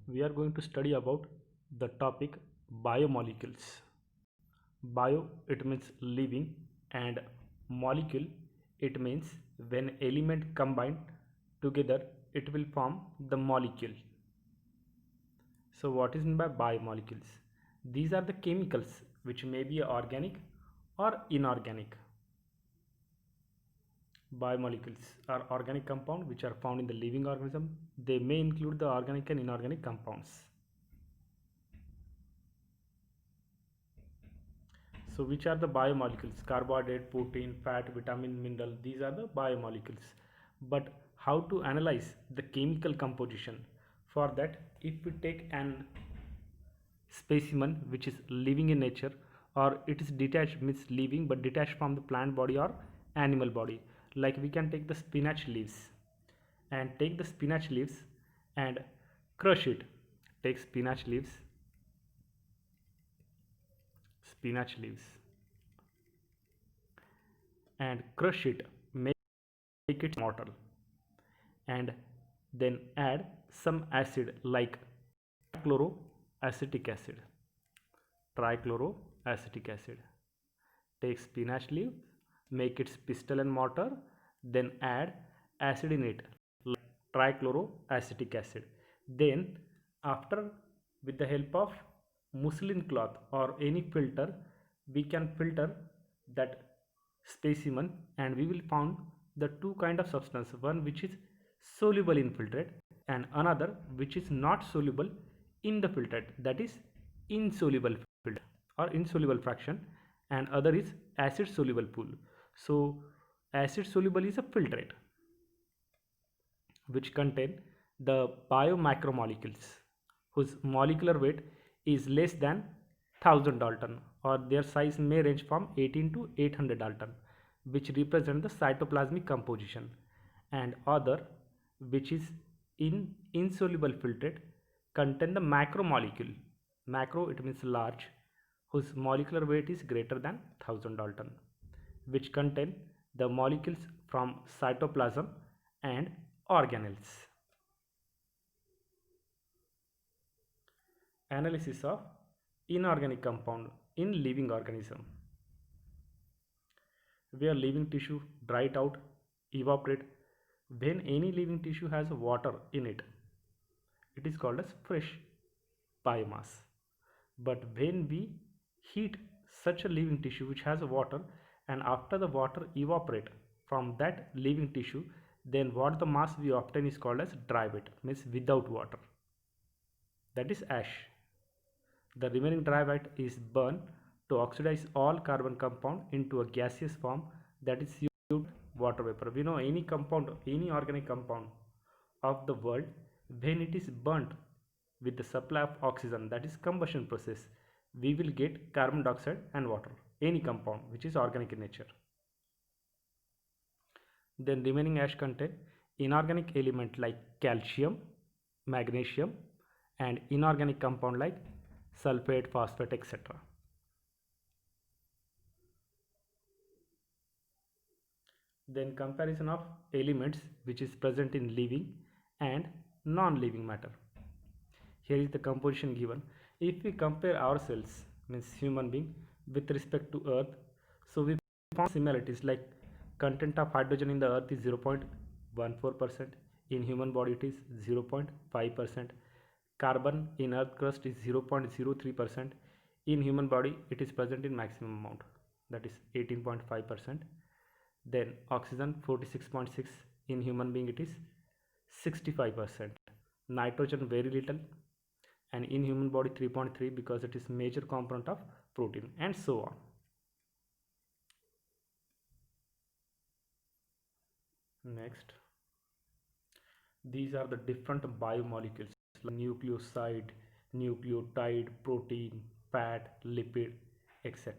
we are going to study about the topic biomolecules. Bio, it means living, and molecule, it means when element combine together it will form the molecule. So what is meant by biomolecules? These are the chemicals which may be organic or inorganic. Biomolecules are organic compounds which are found in the living organism. They may include the organic and inorganic compounds. So which are the biomolecules? Carbohydrate, protein, fat, vitamin, mineral. These are the biomolecules. But how to analyze the chemical composition? For that, if we take an specimen which is living in nature, or it is detached, means living but detached from the plant body or animal body, like we can take the spinach leaves and take the spinach leaves and crush it. Take spinach leaves and crush it, make it mortar, and then add some acid like trichloroacetic acid. Trichloroacetic acid. Take spinach leaf, make its pistil and mortar, then add acid in it, like trichloroacetic acid. Then, after, with the help of muslin cloth or any filter, we can filter that specimen, and we will found the two kind of substance, one which is soluble in filtrate and another which is not soluble in the filtrate, that is insoluble filtrate or insoluble fraction, and other is acid soluble pool. So acid soluble is a filtrate which contain the biomacromolecules whose molecular weight is less than 1000 Dalton, or their size may range from 18 to 800 Dalton, which represent the cytoplasmic composition, and other which is in insoluble filtrate contain the macromolecule. Macro, it means large, whose molecular weight is greater than 1000 Dalton, which contain the molecules from cytoplasm and organelles. Analysis of inorganic compound in living organism. Where living tissue dry it out, evaporate. When any living tissue has water in it, it is called as fresh biomass. But when we heat such a living tissue which has water, and after the water evaporate from that living tissue, then what the mass we obtain is called as dry wet, means without water, that is ash. The remaining dry wet is burned to oxidize all carbon compound into a gaseous form, that is water vapor. We know any compound, any organic compound of the world, when it is burnt with the supply of oxygen, that is combustion process, we will get carbon dioxide and water, any compound which is organic in nature. Then remaining ash contain inorganic element like calcium, magnesium, and inorganic compound like sulfate, phosphate, etc. Then comparison of elements which is present in living and non-living matter. Here is the composition given. If we compare ourselves, means human being, with respect to earth, so we found similarities like content of hydrogen in the earth is 0.14%, in human body it is 0.5%, carbon in earth crust is 0.03%, in human body it is present in maximum amount, that is 18.5%. Then oxygen 46.6, in human being it is 65%, nitrogen very little, and in human body 3.3 because it is major component of protein, and so on. Next, these are the different biomolecules like nucleoside, nucleotide, protein, fat, lipid, etc.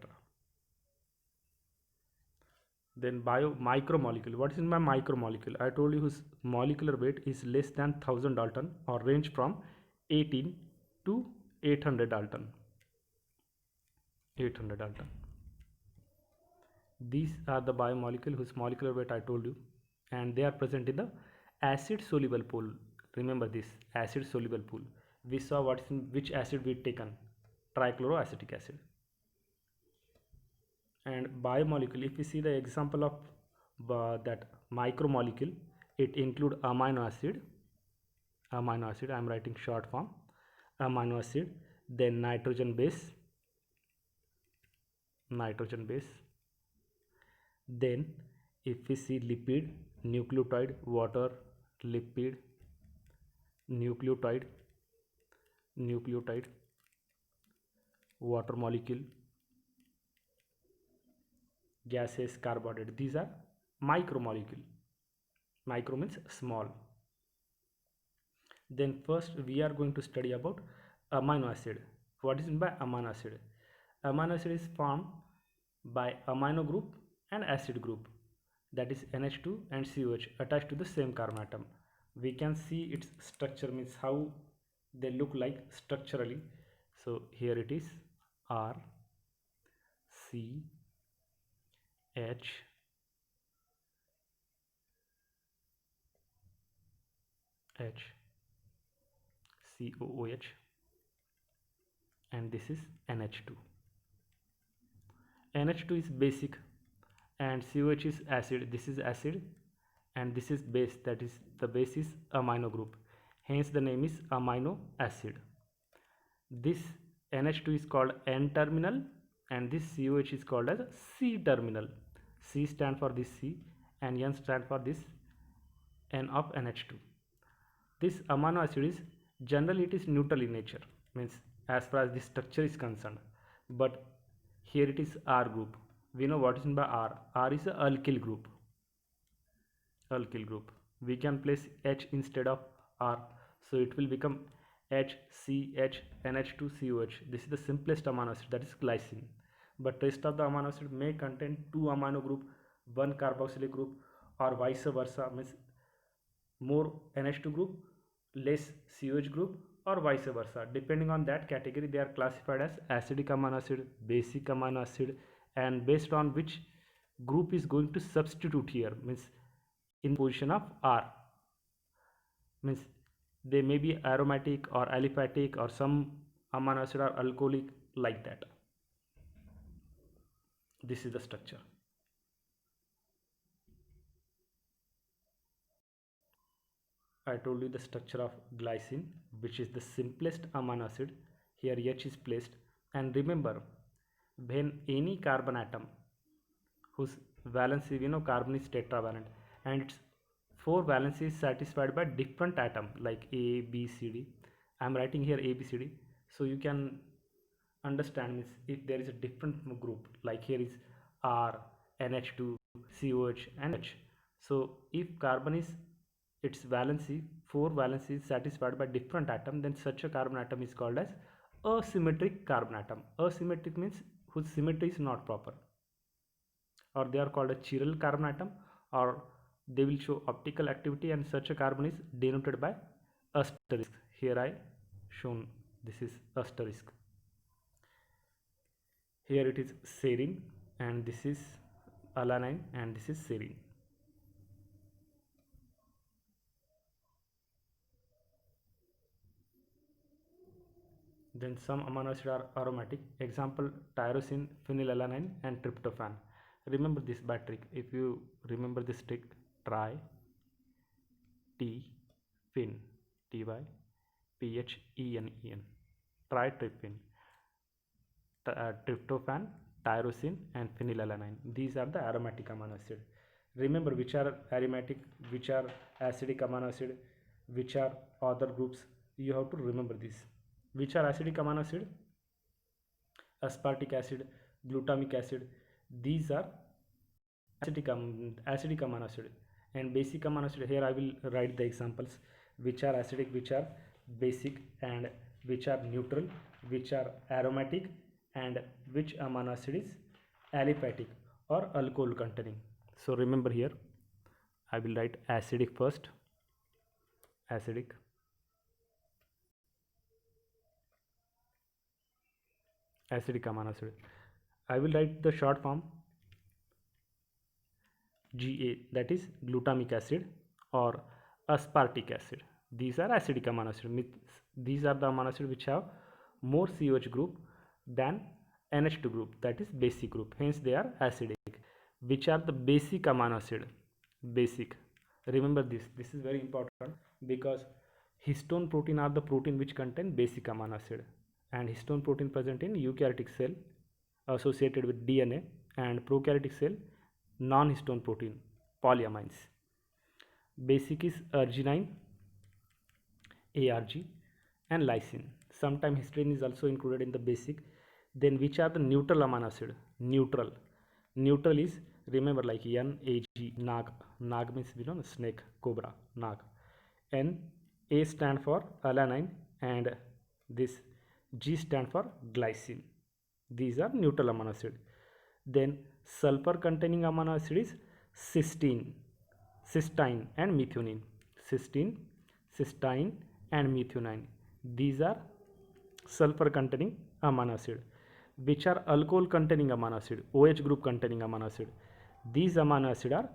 Then micromolecule. What is in my micromolecule? I told you whose molecular weight is less than 1000 Dalton, or range from 18 to 800 Dalton. 800 Dalton. These are the biomolecule whose molecular weight I told you, and they are present in the acid soluble pool. Remember this, acid soluble pool, we saw what is in which acid we taken, trichloroacetic acid. And biomolecule, if we see the example of that micromolecule, it include amino acid. I am writing short form, amino acid, then nitrogen base, then if we see lipid, nucleotide, water, lipid, nucleotide, water molecule, gases, carbohydrate. These are micromolecule. Micro means small. Then first we are going to study about amino acid. What is meant by amino acid? Amino acid is formed by amino group and acid group, that is NH2 and COH attached to the same carbon atom. We can see its structure, means how they look like structurally. So here it is R, C, H, COOH, and this is NH2. NH2 is basic and COH is acid. This is acid and this is base, that is the base is amino group, hence the name is amino acid. This NH2 is called N terminal and this COH is called as C terminal. C stand for this C and N stand for this N of NH2. This amino acid is generally it is neutral in nature, means as far as the structure is concerned, but here it is R group. We know what is meant by R. R is a alkyl group. We can place H instead of R, so it will become HCH NH2COH. This is the simplest amino acid, that is glycine. But rest of the amino acid may contain two amino group, one carboxylic group, or vice versa, means more NH2 group, less COH group, or vice versa. Depending on that category, they are classified as acidic amino acid, basic amino acid, and based on which group is going to substitute here, means in position of R, means they may be aromatic or aliphatic, or some amino acid are alcoholic, like that. This is the structure. I told you the structure of glycine, which is the simplest amino acid. Here H is placed, and remember, when any carbon atom whose valency, carbon is tetravalent and its 4 valency is satisfied by different atom like A, B, C, D. I am writing here A, B, C, D, so you can understand, means if there is a different group, like here is R, NH2, COH, and H. So if carbon is its valency, 4 valency is satisfied by different atom, then such a carbon atom is called as asymmetric carbon atom. Asymmetric means whose symmetry is not proper, or they are called a chiral carbon atom, or they will show optical activity, and such a carbon is denoted by asterisk. Here I shown this is asterisk. Here it is serine, and this is alanine, and this is serine. Then some amino acids are aromatic. Example, tyrosine, phenylalanine, and tryptophan. Remember this by trick. If you remember this trick, try T phen, Ty PHENEN, tryptophan, tryptophan, tyrosine, and phenylalanine. These are the aromatic amino acid. Remember which are aromatic, which are acidic amino acid, which are other groups. You have to remember this. Which are acidic amino acid? Aspartic acid, glutamic acid. These are acidic amino acid. And basic amino acid, here I will write the examples, which are acidic, which are basic, and which are neutral, which are aromatic, and which amino acid is aliphatic or alcohol containing. So remember here I will write acidic first, acidic, amino acid. I will write the short form GA, that is glutamic acid or aspartic acid. These are acidic amino acids. These are the amino acids which have more COH group than NH2 group, that is basic group, hence they are acidic. Which are the basic amino acid? Basic, remember this is very important, because histone protein are the protein which contain basic amino acid, and histone protein present in eukaryotic cell associated with DNA, and prokaryotic cell non-histone protein polyamines. Basic is arginine, ARG, and lysine. Sometimes histidine is also included in the basic. Then which are the neutral amino acid? Neutral. Neutral is, remember, like NAG, nag. Nag means, you know, snake, cobra, nag. N, A stand for alanine, and this G stand for glycine. These are neutral amino acid. Then sulfur containing amino acid is cysteine, cysteine and methionine. Cysteine, cysteine and methionine. These are sulfur containing amino acid. Which are alcohol containing amino acid? OH group containing amino acid. These amino acid are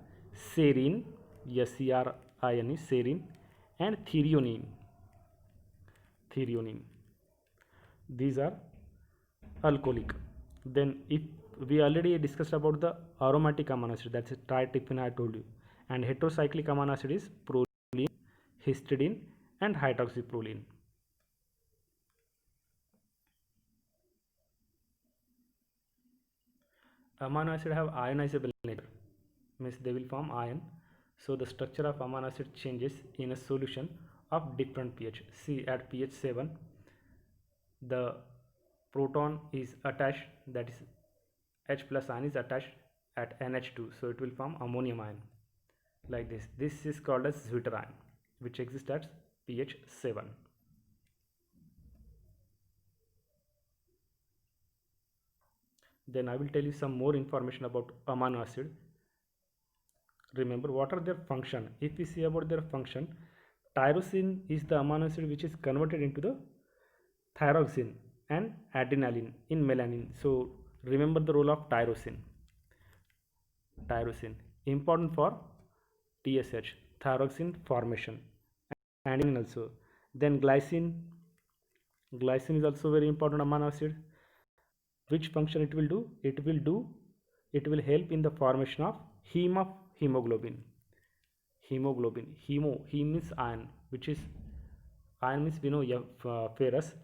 serine, SERINE, serine, and threonine. Threonine. These are alcoholic. Then if we already discussed about the aromatic amino acid, that's tryptophan I told you, and heterocyclic amino acid is proline, histidine and hydroxyproline. Amino acid have ionizable nature, means they will form ion, so the structure of amino acid changes in a solution of different pH. See, at pH 7 the proton is attached, that is H plus ion is attached at NH2, so it will form ammonium ion like this. This is called as zwitterion, which exists at pH 7. Then I will tell you some more information about amino acid. Remember, what are their function? If we see about their function, tyrosine is the amino acid which is converted into the thyroxine and adenylate in melanin. So remember the role of tyrosine. Tyrosine important for TSH, thyroxine formation, and also then glycine. Glycine is also very important amino acid. Which function it will do? It will help in the formation of hemoglobin. Hemoglobin. Hem means iron, which is iron means we know ferrous,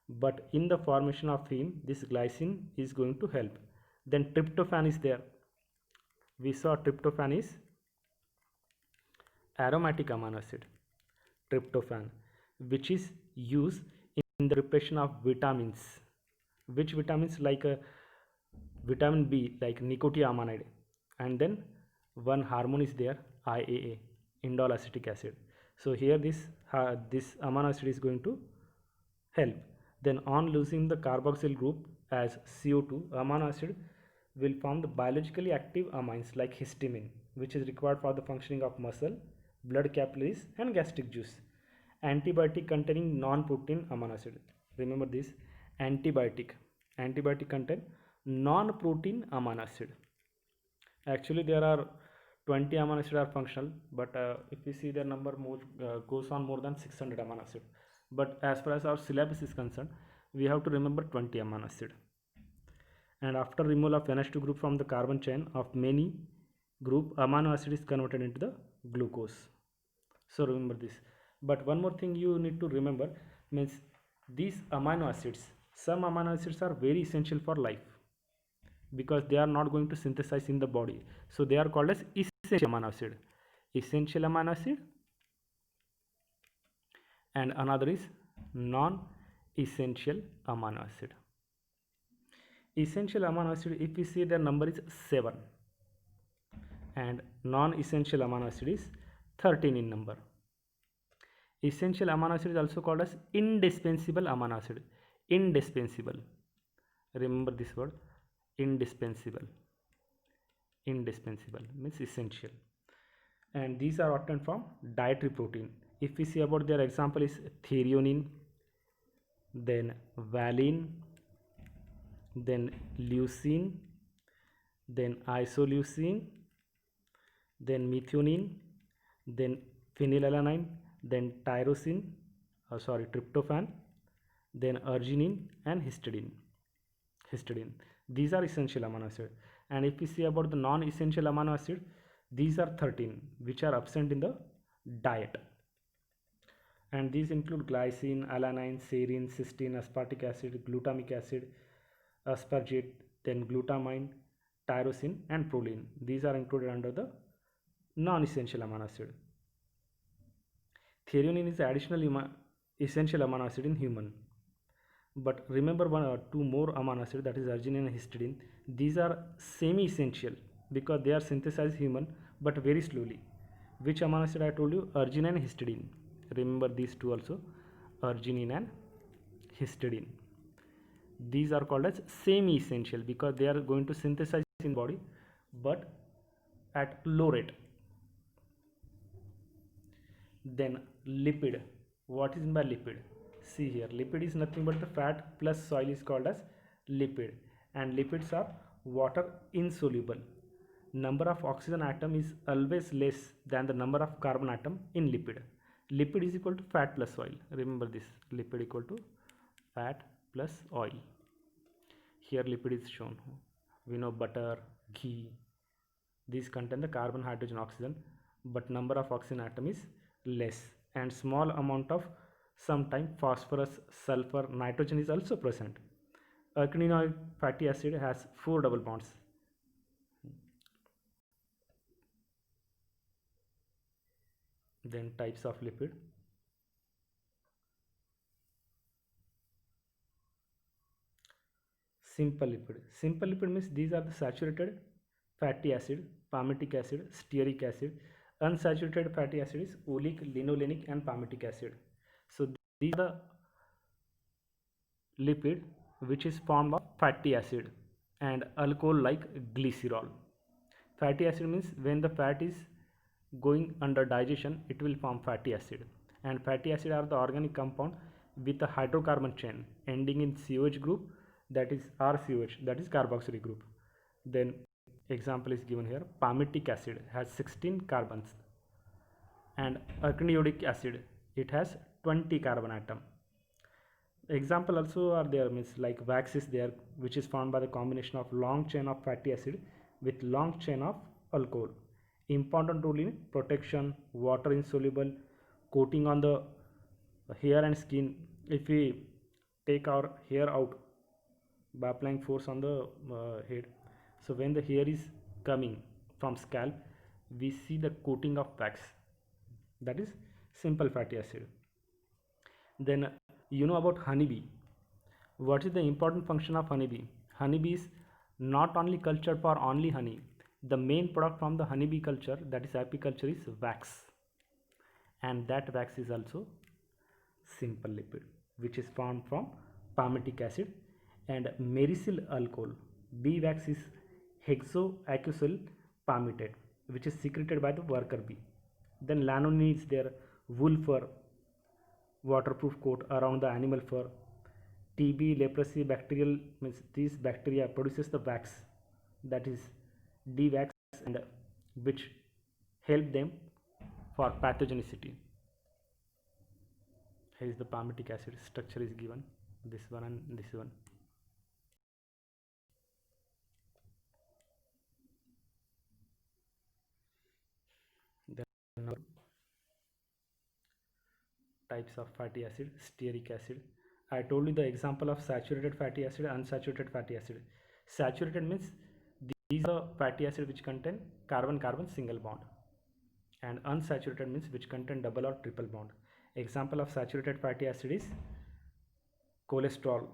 but in the formation of heme, this glycine is going to help. Then tryptophan is there. We saw tryptophan is aromatic amino acid. Tryptophan, which is used in the preparation of vitamins. Which vitamins? Like vitamin B, like nicotinamide, and then one hormone is there, IAA, indole acetic acid. So here this amino acid is going to help. Then on losing the carboxyl group as CO2, amino acid will form the biologically active amines like histamine, which is required for the functioning of muscle, blood capillaries and gastric juice. Antibiotic containing non-protein amino acid. Remember this, antibiotic contain non-protein amino acid. Actually there are 20 amino acid are functional, but if we see their number more goes on more than 600 amino acid. But as far as our syllabus is concerned, we have to remember 20 amino acid. And after removal of NH2 group from the carbon chain of many group, amino acid is converted into the glucose. So remember this. But one more thing you need to remember, means these amino acids, some amino acids are very essential for life, because they are not going to synthesize in the body, so they are called as essential amino acid. Essential amino acid, and another is non-essential amino acid. Essential amino acid, if we see their number is 7, and non-essential amino acid is 13 in number. Essential amino acid is also called as indispensable amino acid. Indispensable, remember this word, indispensable. Indispensable means essential, and these are obtained from dietary protein. If we see about their example is threonine, then valine, then leucine, then isoleucine, then methionine, then phenylalanine, then tryptophan, then arginine and histidine. These are essential amino acid. And if we see about the non-essential amino acid, these are 13 which are absent in the diet. And these include glycine, alanine, serine, cysteine, aspartic acid, glutamic acid, aspartate, then glutamine, tyrosine and proline. These are included under the non-essential amino acid. Threonine is the additional essential amino acid in human. But remember one or two more amino acids, that is arginine and histidine. These are semi-essential because they are synthesized human but very slowly. Which amino acid I told you? Arginine and histidine. Remember these two also, arginine and histidine. These are called as semi-essential because they are going to synthesize in body but at low rate. Then lipid. What is by lipid? See here, lipid is nothing but the fat plus soil is called as lipid, and lipids are water insoluble. Number of oxygen atom is always less than the number of carbon atom in lipid. Lipid is equal to fat plus oil. Remember this, lipid equal to fat plus oil. Here lipid is shown. We know butter, ghee, these contain the carbon, hydrogen, oxygen, but number of oxygen atom is less, and small amount of sometime phosphorus, sulfur, nitrogen is also present. Arachidonic fatty acid has 4 double bonds. Then types of lipid. Simple lipid. Simple lipid means these are the saturated fatty acid, palmitic acid, stearic acid. Unsaturated fatty acid is oleic, linolenic and palmitic acid. So these are the lipid which is formed of fatty acid and alcohol like glycerol. Fatty acid means when the fat is going under digestion, it will form fatty acid, and fatty acid are the organic compound with a hydrocarbon chain ending in COH group, that is RCOH, that is carboxylic group. Then example is given here. Palmitic acid has 16 carbons, and arachidonic acid, it has 20 carbon atom. Example also are there, means like wax is there, which is formed by the combination of long chain of fatty acid with long chain of alcohol. Important role in protection, water insoluble, coating on the hair and skin. If we take our hair out by applying force on the head, so when the hair is coming from scalp, we see the coating of wax, that is simple fatty acid. Then you know about honeybee. What is the important function of honeybee? Honeybee is not only cultured for only honey. The main product from the honeybee culture, that is apiculture, is wax, and that wax is also simple lipid which is formed from palmitic acid and myrcene alcohol. Bee wax is hexoacyl palmitate which is secreted by the worker bee. Then lanolin is there, wool fur, waterproof coat around the animal fur. TB, leprosy, bacterial, means these bacteria produces the wax, that is D-wax, and which help them for pathogenicity. Here is the palmitic acid structure is given, this one and this one. Then types of fatty acid. Stearic acid, I told you the example of saturated fatty acid, unsaturated fatty acid. Saturated means these are fatty acid which contain carbon-carbon single bond, and unsaturated means which contain double or triple bond. Example of saturated fatty acid is cholesterol.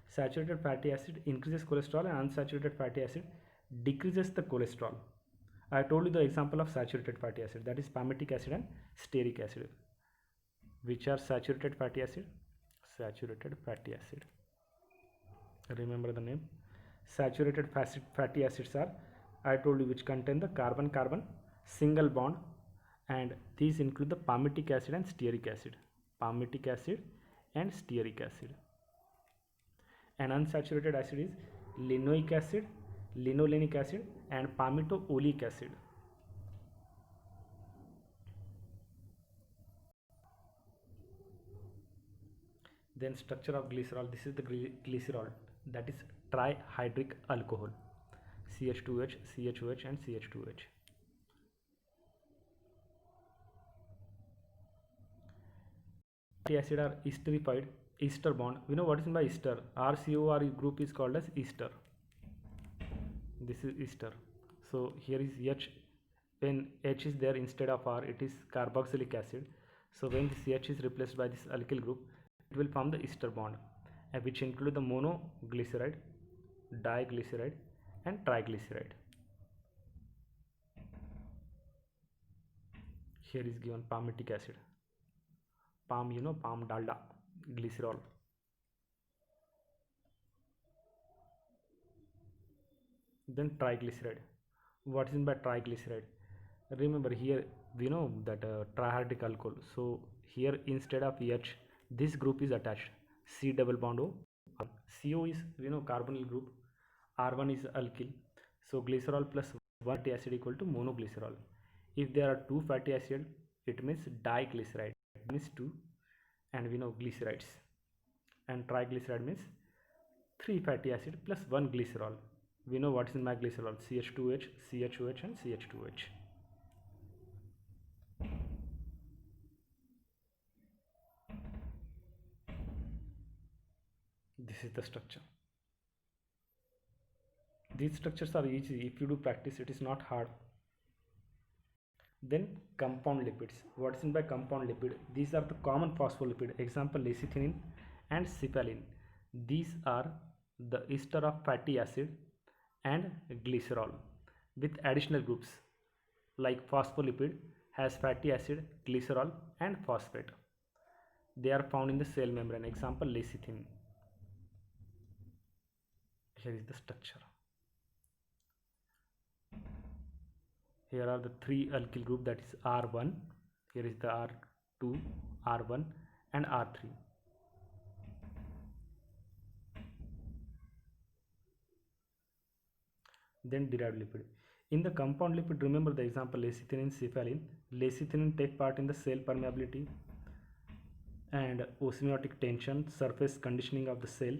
Saturated fatty acid increases cholesterol and unsaturated fatty acid decreases the cholesterol. I told you the example of saturated fatty acid, that is palmitic acid and stearic acid. Which are saturated fatty acid? Saturated fatty acid. Remember the name. Saturated fatty acids are, I told you, which contain the carbon-carbon single bond, and these include the palmitic acid and stearic acid. Palmitic acid and stearic acid. And unsaturated acid is linoleic acid, linolenic acid and palmito-oleic acid. Then structure of glycerol, this is the glycerol, that is trihydric alcohol, CH2H, CHOH and CH2H. Fatty acid are esterified, ester bond. We know what is meant by ester. RCOR group is called as ester. This is ester. So here is H. When H is there instead of R, it is carboxylic acid. So when this H is replaced by this alkyl group, it will form the ester bond, which include the monoglyceride, diglyceride and triglyceride. Here is given palmitic acid. Palm, you know, palm dalda, glycerol. Then triglyceride. What is meant by triglyceride? Remember here we know that trihydric alcohol. So here instead of H, this group is attached. C double bond O. CO is carbonyl group. R1 is alkyl. So glycerol plus 1 fatty acid equal to monoglycerol. If there are 2 fatty acid, it means diglyceride. It means 2, and we know glycerides. And triglyceride means 3 fatty acid plus 1 glycerol. We know what is in my glycerol: CH2H, CHOH and CH2H. This is the structure. These structures are easy. If you do practice, it is not hard. Then compound lipids. What is meant by compound lipid? These are the common phospholipid. Example, lecithin and cephalin. These are the ester of fatty acid and glycerol with additional groups like phospholipid has fatty acid, glycerol and phosphate. They are found in the cell membrane. Example, lecithin. Here is the structure. Here are the 3 alkyl group, that is R1. Here is the R2, R1 and R3. Then derived lipid. In the compound lipid, remember the example lecithin and cephalin. Lecithin take part in the cell permeability and osmotic tension, surface conditioning of the cell.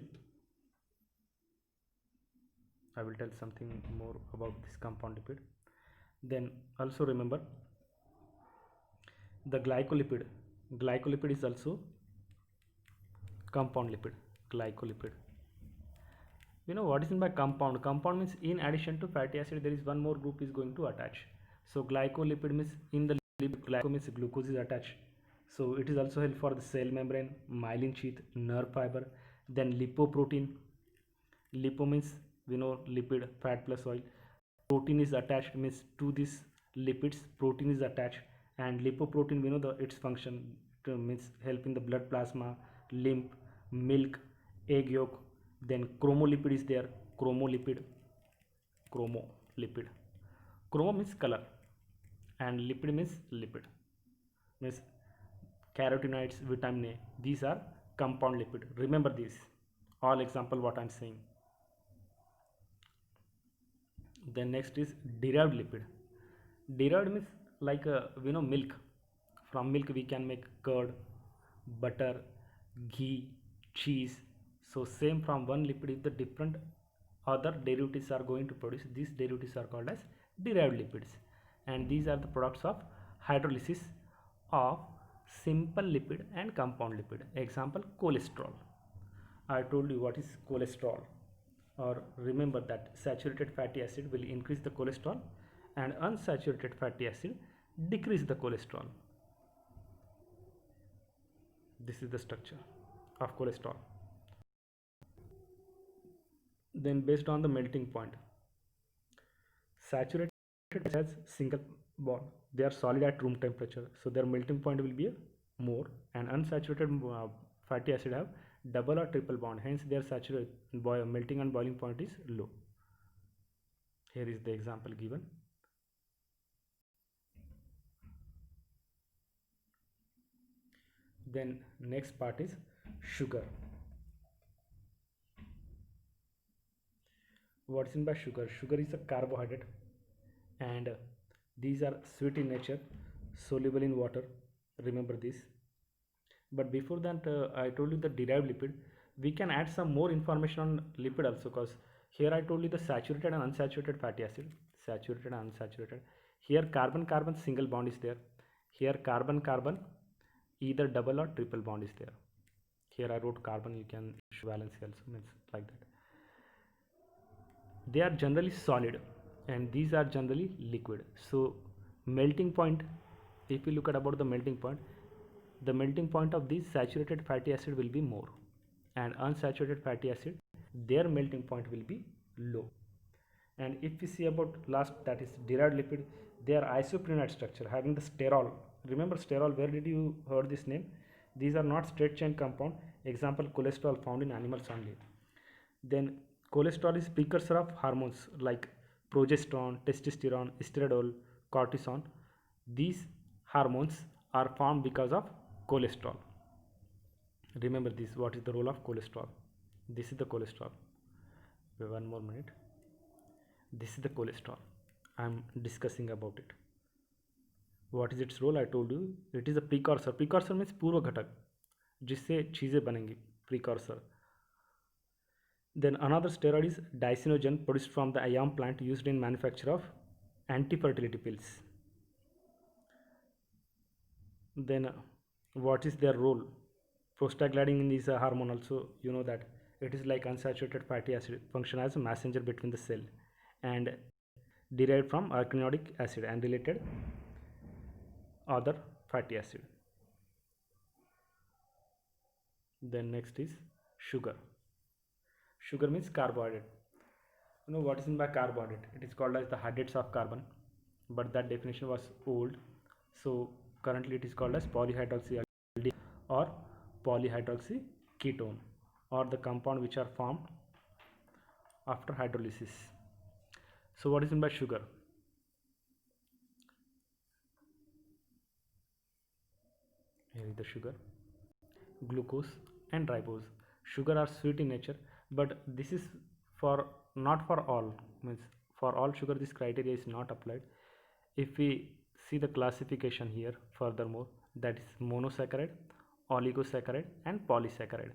I will tell something more about this compound lipid. Then also remember the glycolipid. Glycolipid is also compound lipid. Glycolipid. You know what is meant by compound? Compound means in addition to fatty acid, there is one more group is going to attach. So glycolipid means in the lipid, glyco means glucose is attached. So it is also help for the cell membrane, myelin sheath, nerve fiber. Then lipoprotein. Lipo means we know lipid, fat plus oil. Protein is attached, means to this lipids protein is attached, and lipoprotein we know its function means help in the blood plasma, lymph, milk, egg yolk. Then chromolipid is there. Chromolipid. Chromo means color and lipid means lipid, means carotenoids, vitamin A. These are compound lipid. Remember this all example what I am saying. Then next is derived lipid. Derived means like we know milk. From milk we can make curd, butter, ghee, cheese. So same from one lipid, if the different other derivatives are going to produce, these derivatives are called as derived lipids, and these are the products of hydrolysis of simple lipid and compound lipid. Example, cholesterol. I told you what is cholesterol. Or remember that saturated fatty acid will increase the cholesterol and unsaturated fatty acid decrease the cholesterol. This is the structure of cholesterol. Then based on the melting point, saturated has single bond, they are solid at room temperature, so their melting point will be more, and unsaturated fatty acid have double or triple bond, hence their saturated melting and boiling point is low. Here is the example given. Then next part is sugar. What's in by sugar? Sugar is a carbohydrate, and these are sweet in nature, soluble in water. Remember this. But before that, I told you the derived lipid. We can add some more information on lipid also, because here I told you the saturated and unsaturated fatty acid, saturated and unsaturated. Here carbon carbon single bond is there. Here carbon carbon either double or triple bond is there. Here I wrote carbon, you can show valency also, means like that. They are generally solid and these are generally liquid. So melting point, if you look at about the melting point, the melting point of these saturated fatty acid will be more, and unsaturated fatty acid, their melting point will be low. And if we see about last, that is derived lipid, they are isoprenoid structure having the sterol. Remember sterol, where did you heard this name? These are not straight chain compound. Example, cholesterol found in animals only. Then cholesterol is precursor of hormones like progesterone, testosterone, estradiol, cortisol. These hormones are formed because of cholesterol. Remember this, what is the role of cholesterol? This is the cholesterol. One more minute. This is the cholesterol. I am discussing about it. What is its role? I told you it is a precursor. Precursor means पूर्व घटक, जिससे चीजें बनेंगी, precursor. Then another steroid is dicinogen, produced from the ayam plant, used in manufacture of anti-fertility pills. Then what is their role? Prostaglandin is a hormone also, you know that it is like unsaturated fatty acid, function as a messenger between the cell, and derived from arachidonic acid and related other fatty acid. Then next is sugar. Sugar means carbohydrate. You know what is meant by carbohydrate? It is called as the hydrates of carbon, but that definition was old. So currently it is called as polyhydroxyaldehyde or polyhydroxyketone, or the compound which are formed after hydrolysis. So what is meant by sugar? Here is the sugar, glucose and ribose. Sugar are sweet in nature, but this is for not for all, means for all sugar this criteria is not applied. If we see the classification here furthermore, that is monosaccharide, oligosaccharide and polysaccharide.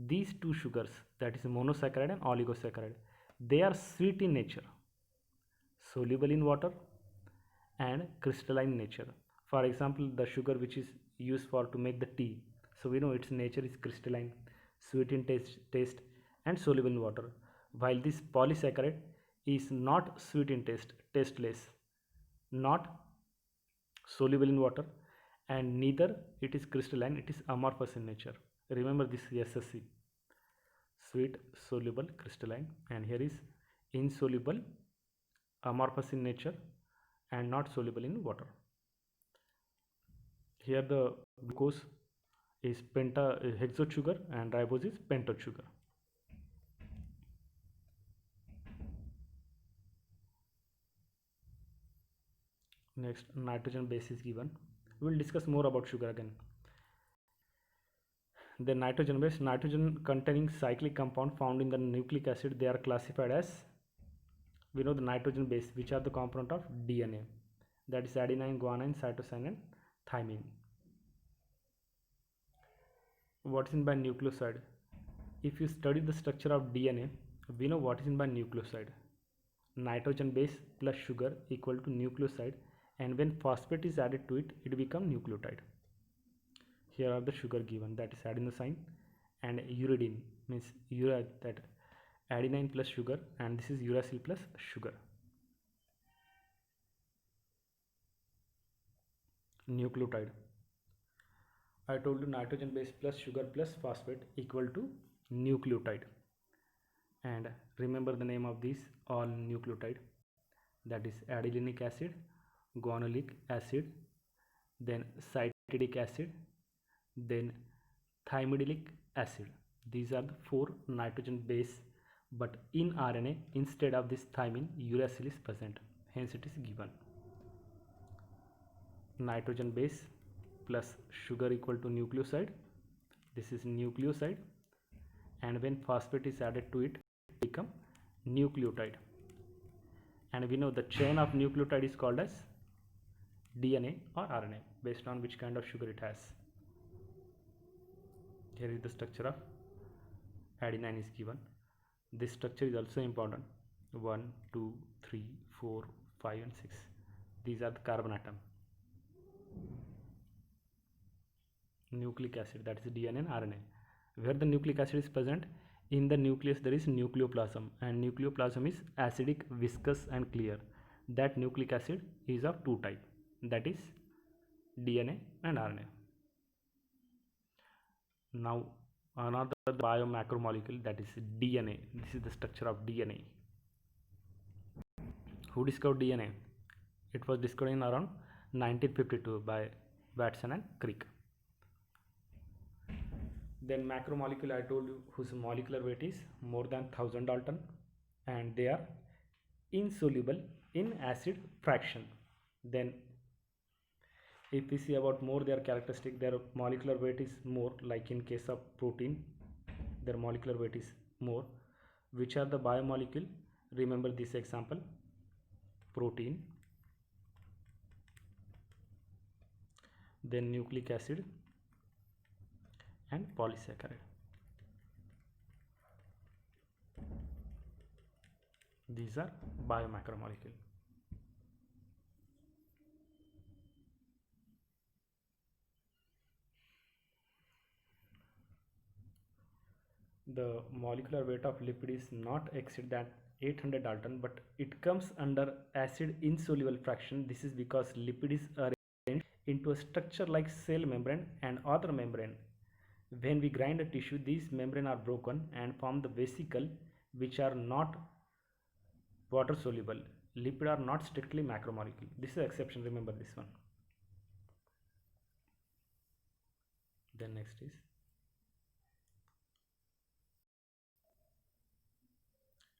These two sugars, that is monosaccharide and oligosaccharide, they are sweet in nature, soluble in water and crystalline in nature. For example, the sugar which is used for to make the tea, so we know its nature is crystalline, sweet in taste and soluble in water, while this polysaccharide is not sweet in taste, tasteless, not soluble in water, and neither it is crystalline, it is amorphous in nature. Remember this SSC, sweet, soluble, crystalline, and here is insoluble, amorphous in nature and not soluble in water. Here the glucose is hexose sugar and ribose is pentose sugar. Next, nitrogen base is given. We will discuss more about sugar again. The nitrogen base, nitrogen containing cyclic compound found in the nucleic acid, they are classified as, we know the nitrogen base which are the component of DNA, that is adenine, guanine, cytosine and thymine. What is in by nucleoside? If you study the structure of DNA, we know what is in by nucleoside. Nitrogen base plus sugar equal to nucleoside, and when phosphate is added to it, it becomes nucleotide. Here are the sugar given, that is adenosine and uridine, means that adenine plus sugar, and this is uracil plus sugar. Nucleotide, I told you nitrogen base plus sugar plus phosphate equal to nucleotide. And remember the name of these all nucleotide, that is adelenic acid, guanolic acid, then cytidic acid, then thymidilic acid. These are the 4 nitrogen base, but in RNA instead of this thymine, uracil is present, hence it is given. Nitrogen base plus sugar equal to nucleoside, this is nucleoside, and when phosphate is added to it, become nucleotide. And we know the chain of nucleotide is called as DNA or RNA, based on which kind of sugar it has. Here is the structure of adenine is given. This structure is also important. 1, 2, 3, 4, 5 and 6. These are the carbon atom. Nucleic acid, that is DNA and RNA. Where the nucleic acid is present, in the nucleus there is nucleoplasm, and nucleoplasm is acidic, viscous and clear. That nucleic acid is of two type, that is DNA and RNA. Now another biomacromolecule, that is DNA. This is the structure of DNA. Who discovered DNA? It was discovered in around 1952 by Watson and Crick. Then macromolecule, I told you, whose molecular weight is more than 1000 Dalton, and they are insoluble in acid fraction. Then if we see about more their characteristic, their molecular weight is more, like in case of protein, their molecular weight is more. Which are the biomolecule? Remember this example: protein, then nucleic acid and polysaccharide. These are biomacromolecule. The molecular weight of lipid is not exceed than 800 Dalton, but it comes under acid insoluble fraction. This is because lipid is arranged into a structure like cell membrane and other membrane. When we grind a tissue, these membrane are broken and form the vesicle, which are not water soluble. Lipid are not strictly macromolecule. This is an exception, remember this one. Then next is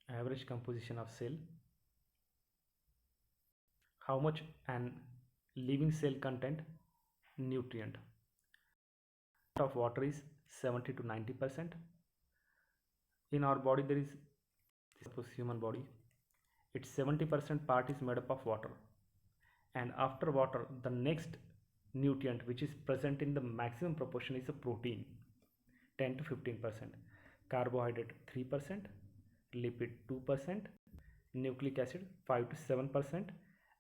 average composition of cell. How much an living cell content nutrient of water is 70 to 90%. In our body there is, suppose human body, its 70% part is made up of water, and after water the next nutrient which is present in the maximum proportion is a protein, 10 to 15%, carbohydrate 3%, lipid 2%, nucleic acid 5 to 7%,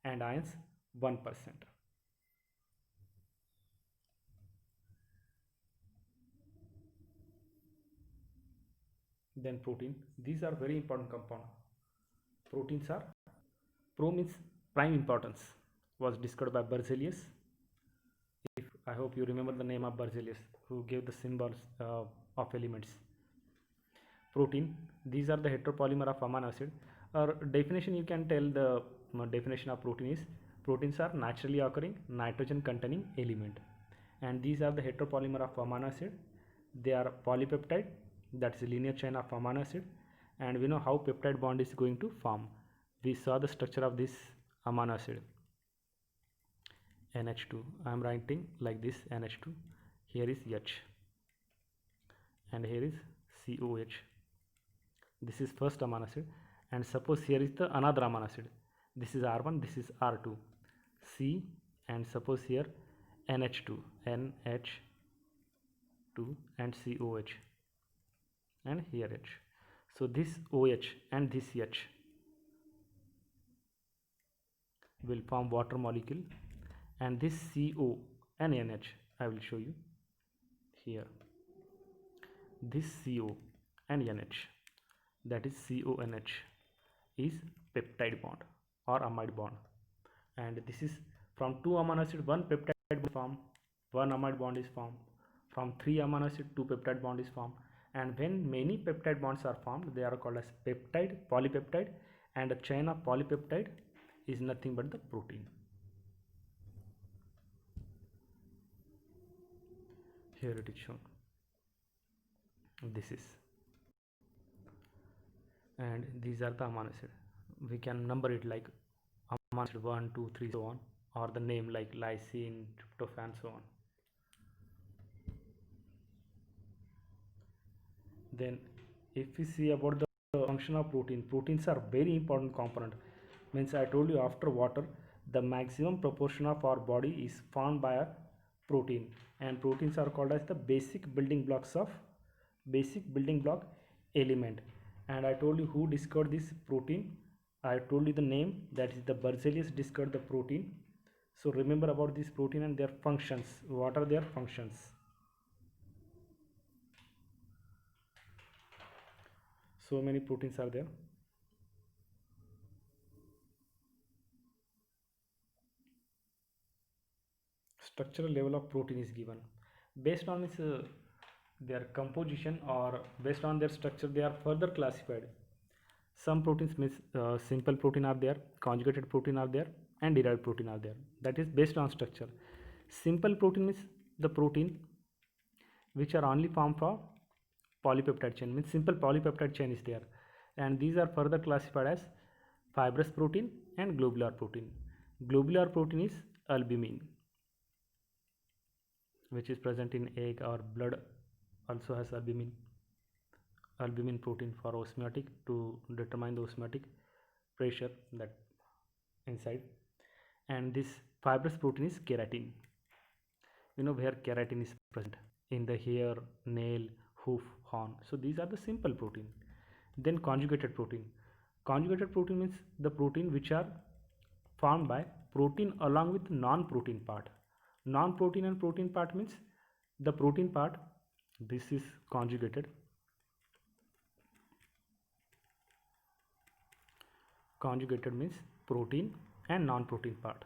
and ions 1%. Then protein, these are very important compound. Proteins are, pro means prime importance, was discovered by Berzelius. I hope you remember the name of Berzelius, who gave the symbols of elements. Protein, these are the heteropolymer of amino acid. Or definition, you can tell the definition of protein is, proteins are naturally occurring nitrogen containing element, and these are the heteropolymer of amino acid. They are polypeptide, that is a linear chain of amino acid, and we know how peptide bond is going to form. We saw the structure of this amino acid, NH2. I am writing like this: NH2, here is H, and here is COH. This is first amino acid, and suppose here is the another amino acid. This is R1, this is R2, C, and suppose here NH2, NH2 and COH, and here H. So this OH and this H will form water molecule, and this CO and NH, I will show you here. This CO and NH, that is CONH, is peptide bond or amide bond, and this is from two amino acid one peptide bond form, one amide bond is formed. From three amino acid two peptide bond is formed, and when many peptide bonds are formed, they are called as peptide, polypeptide, and a chain of polypeptide is nothing but the protein. Here it is shown. This is, and these are the amino acid. We can number it like amino acid 1, 2, 3, so on, or the name like lysine, tryptophan, so on. Then if we see about the function of protein, proteins are very important component. Means I told you, after water the maximum proportion of our body is formed by a protein, and proteins are called as the basic building block element. And I told you who discovered this protein. I told you the name, that is the Berzelius discovered the protein. So remember about this protein and their functions. What are their functions? So many proteins are there. Structural level of protein is given based on its their composition, or based on their structure they are further classified. Some proteins means simple protein are there, conjugated protein are there, and derived protein are there. That is based on structure. Simple protein means the protein which are only formed for polypeptide chain, means simple polypeptide chain is there, and these are further classified as fibrous protein and globular protein. Globular protein is albumin, which is present in egg or blood, also has albumin protein for osmotic, to determine the osmotic pressure that inside. And this fibrous protein is keratin. You know where keratin is present? In the hair, nail, hoof, horn. So these are the simple protein. Then conjugated protein means the protein which are formed by protein along with non-protein part. Non-protein and protein part means the protein part, this is conjugated. Conjugated means protein and non-protein part.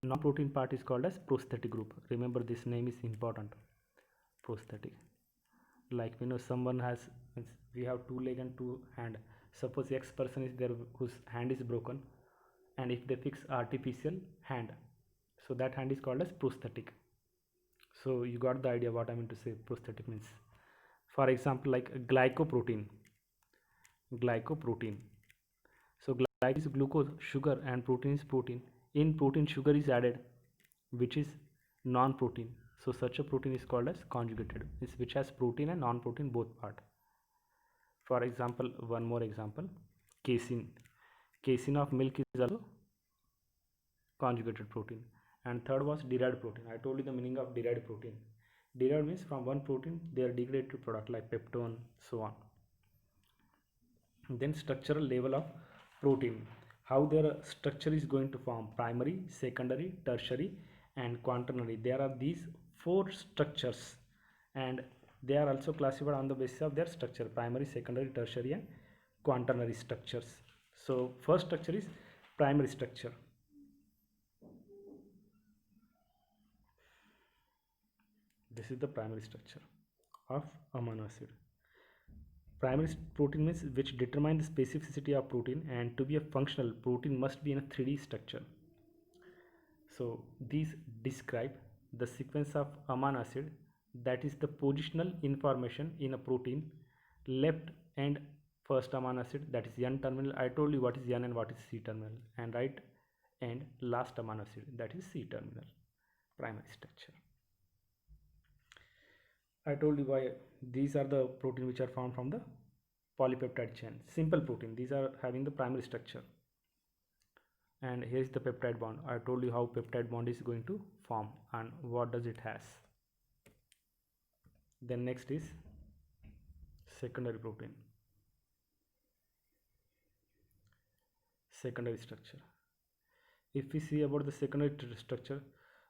Non-protein part is called as prosthetic group. Remember, this name is important. Prosthetic. Like someone has, we have 2 leg and 2 hand. Suppose X person is there whose hand is broken, and if they fix artificial hand, so that hand is called as prosthetic. So you got the idea what I mean to say prosthetic means. For example, like glycoprotein. So glycose is glucose, sugar, and protein is protein. In protein, sugar is added, which is non-protein. So such a protein is called as conjugated, which has protein and non-protein both part. For example, one more example, casein. Casein of milk is also conjugated protein. And third was derived protein. I told you the meaning of derived protein. Derived means from one protein they are degraded to product like peptone, so on. Then structural level of protein, how their structure is going to form: primary, secondary, tertiary, and quaternary. There are these 4 structures, and they are also classified on the basis of their structure: primary, secondary, tertiary, and quaternary structures. So first structure is primary structure. This is the primary structure of amino acid. Primary protein means which determine the specificity of protein, and to be a functional protein must be in a 3D structure. So these describe the sequence of amino acid, that is the positional information in a protein. Left end first amino acid, that is N terminal. I told you what is N and what is C terminal. And right end last amino acid, that is C terminal. Primary structure. I told you why these are the protein which are formed from the polypeptide chain. Simple protein, these are having the primary structure. And here is the peptide bond. I told you how peptide bond is going to form and what does it has. Then next is secondary protein. Secondary structure. If we see about the secondary structure,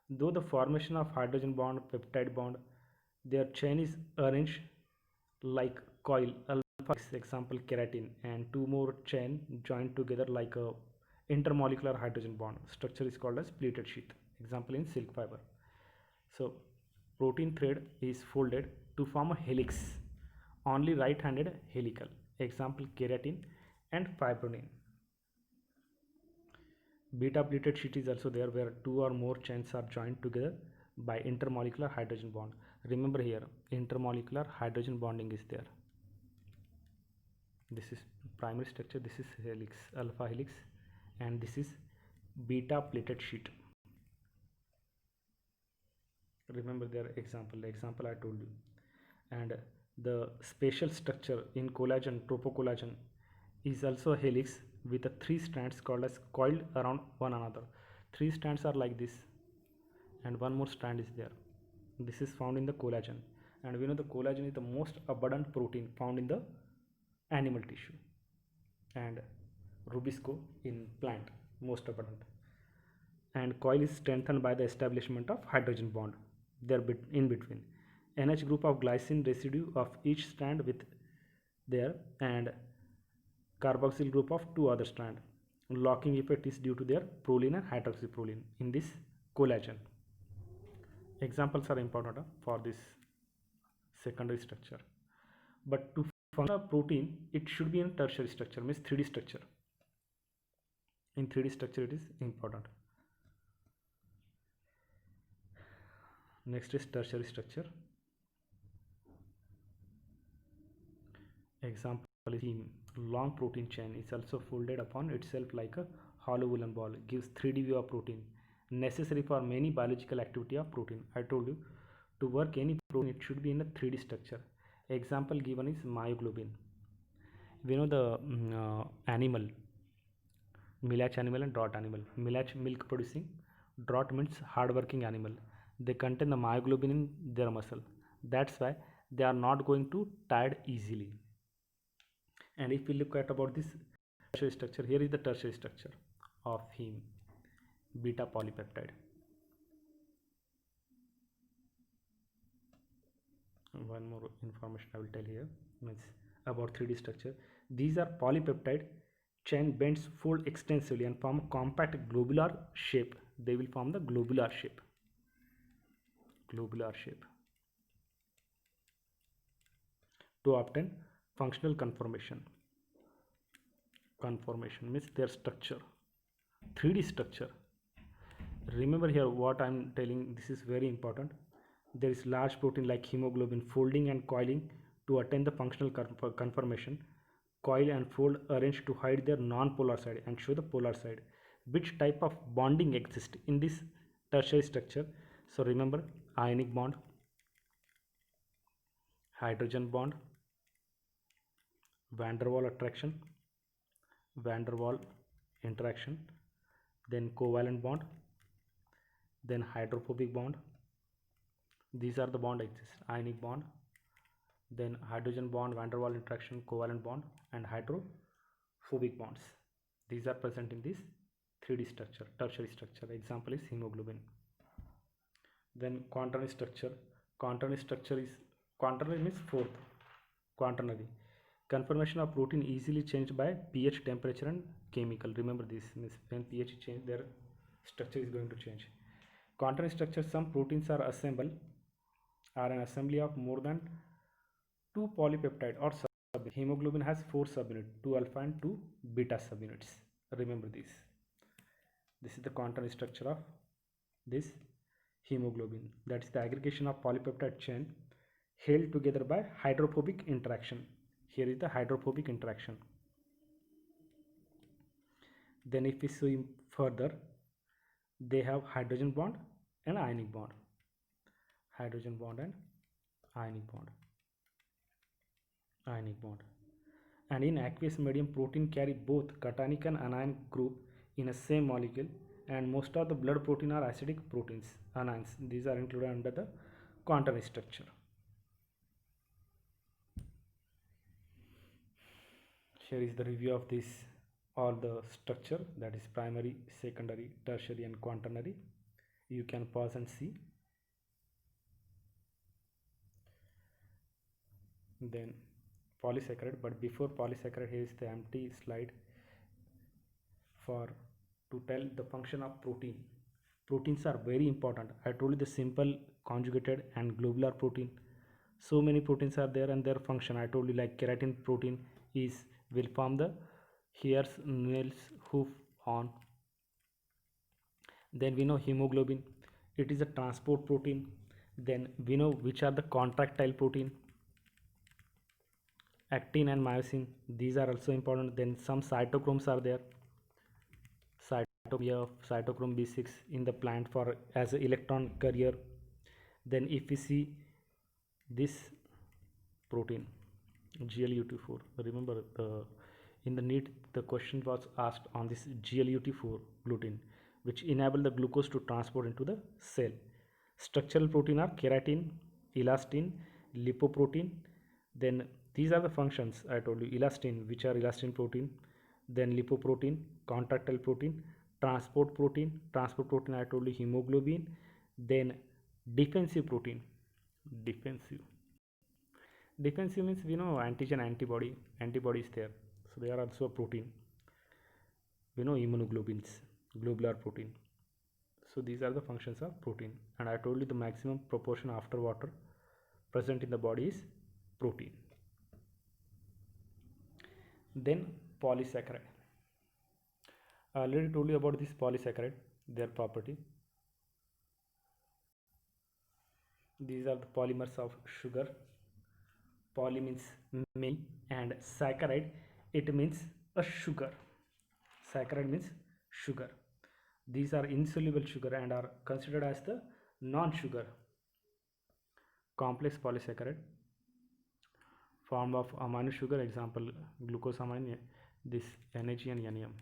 though the formation of hydrogen bond, peptide bond, their chain is arranged like coil alpha, example keratin, and 2 more chain joined together like a intermolecular hydrogen bond. Structure is called as pleated sheath, example in silk fiber. So protein thread is folded to form a helix, only right-handed helical, example keratin and fibronine. Beta pleated sheet is also there, where 2 or more chains are joined together by intermolecular hydrogen bond. Remember here, intermolecular hydrogen bonding is there. This is primary structure, this is helix, alpha helix, and this is beta pleated sheet. Remember their example, the example I told you. And the spatial structure in collagen, tropocollagen, is also a helix with a 3 strands called as coiled around one another. 3 strands are like this, and one more strand is there. This is found in the collagen, and we know the collagen is the most abundant protein found in the animal tissue, and rubisco in plant most abundant. And coil is strengthened by the establishment of hydrogen bond there in between. NH group of glycine residue of each strand with there, and carboxyl group of two other strand. Locking effect is due to their proline and hydroxyproline in this collagen. Examples are important for this secondary structure. But to function a protein, it should be in tertiary structure, means 3D structure. In 3D structure, it is important. Next is tertiary structure. Example is heme. Long protein chain is also folded upon itself like a hollow woolen ball. Gives 3D view of protein, necessary for many biological activity of protein. I told you, to work any protein, it should be in a 3D structure. Example given is myoglobin. We know the animal, milach animal and draught animal. Milach, milk producing, draught means hard working animal. They contain the myoglobin in their muscle. That's why they are not going to tired easily. And if we look at about this tertiary structure, here is the tertiary structure of heme, beta polypeptide. One more information I will tell here, means about 3D structure. These are polypeptide chain bends fold extensively and form a compact globular shape. They will form the globular shape. Globular shape. To obtain functional conformation. Conformation means their structure. 3D structure. Remember here what I am telling, this is very important. There is large protein like hemoglobin folding and coiling to attain the functional conformation. Coil and fold arranged to hide their non-polar side and show the polar side. Which type of bonding exists in this tertiary structure? So remember, ionic bond, hydrogen bond, van der Waals attraction, van der Waals interaction, then covalent bond, then hydrophobic bond. These are the bond exist: ionic bond, then hydrogen bond, van der Waals interaction, covalent bond, and hydrophobic bonds. These are present in this 3D structure, tertiary structure. Example is hemoglobin. Then quaternary structure. Quaternary structure is, quaternary means fourth, quaternary. Conformation of protein easily changed by pH, temperature and chemical. Remember this, means when pH change, their structure is going to change. Quaternary structure, some proteins are assembled, are an assembly of more than 2 polypeptide or subunits. Hemoglobin has 4 subunits, 2 alpha and 2 beta subunits. Remember this. This is the quaternary structure of this hemoglobin. That is the aggregation of polypeptide chain held together by hydrophobic interaction. Here is the hydrophobic interaction. Then if we see further, they have hydrogen bond and ionic bond. Hydrogen bond and ionic bond. Ionic bond. And in aqueous medium, protein carry both cationic and anion group in a same molecule, and most of the blood protein are acidic proteins, anions. These are included under the quaternary structure. Here is the review of this, all the structure, that is primary, secondary, tertiary and quaternary. You can pause and see. Then polysaccharide, but before polysaccharide, here is the empty slide for to tell the function of protein. Proteins are very important. I told you the simple, conjugated and globular protein. So many proteins are there and their function. I told you like keratin protein is will form the hairs, nails, hoof, horn. Then we know hemoglobin, it is a transport protein. Then we know which are the contractile protein, actin and myosin. These are also important. Then some cytochromes are there. Cytochrome B6 in the plant for as an electron carrier. Then if we see this protein GLUT4, remember in the NEET the question was asked on this GLUT4 gluten, which enable the glucose to transport into the cell. Structural protein are keratin, elastin, lipoprotein. Then these are the functions I told you. Elastin, which are elastin protein, then lipoprotein, contractile protein, transport protein. Transport protein I told you hemoglobin. Then defensive protein. Defensive. Defensive means we know antigen antibody. Antibody is there. So they are also a protein. We know immunoglobulins, globular protein. So these are the functions of protein, and I told you the maximum proportion after water present in the body is protein. Then polysaccharide. I already told you about this polysaccharide, their property. These are the polymers of sugar. Poly means many, and saccharide, it means a sugar. Saccharide means sugar. These are insoluble sugar and are considered as the non-sugar. Complex polysaccharide form of amino sugar, example glucosamine, this NAG and NAM.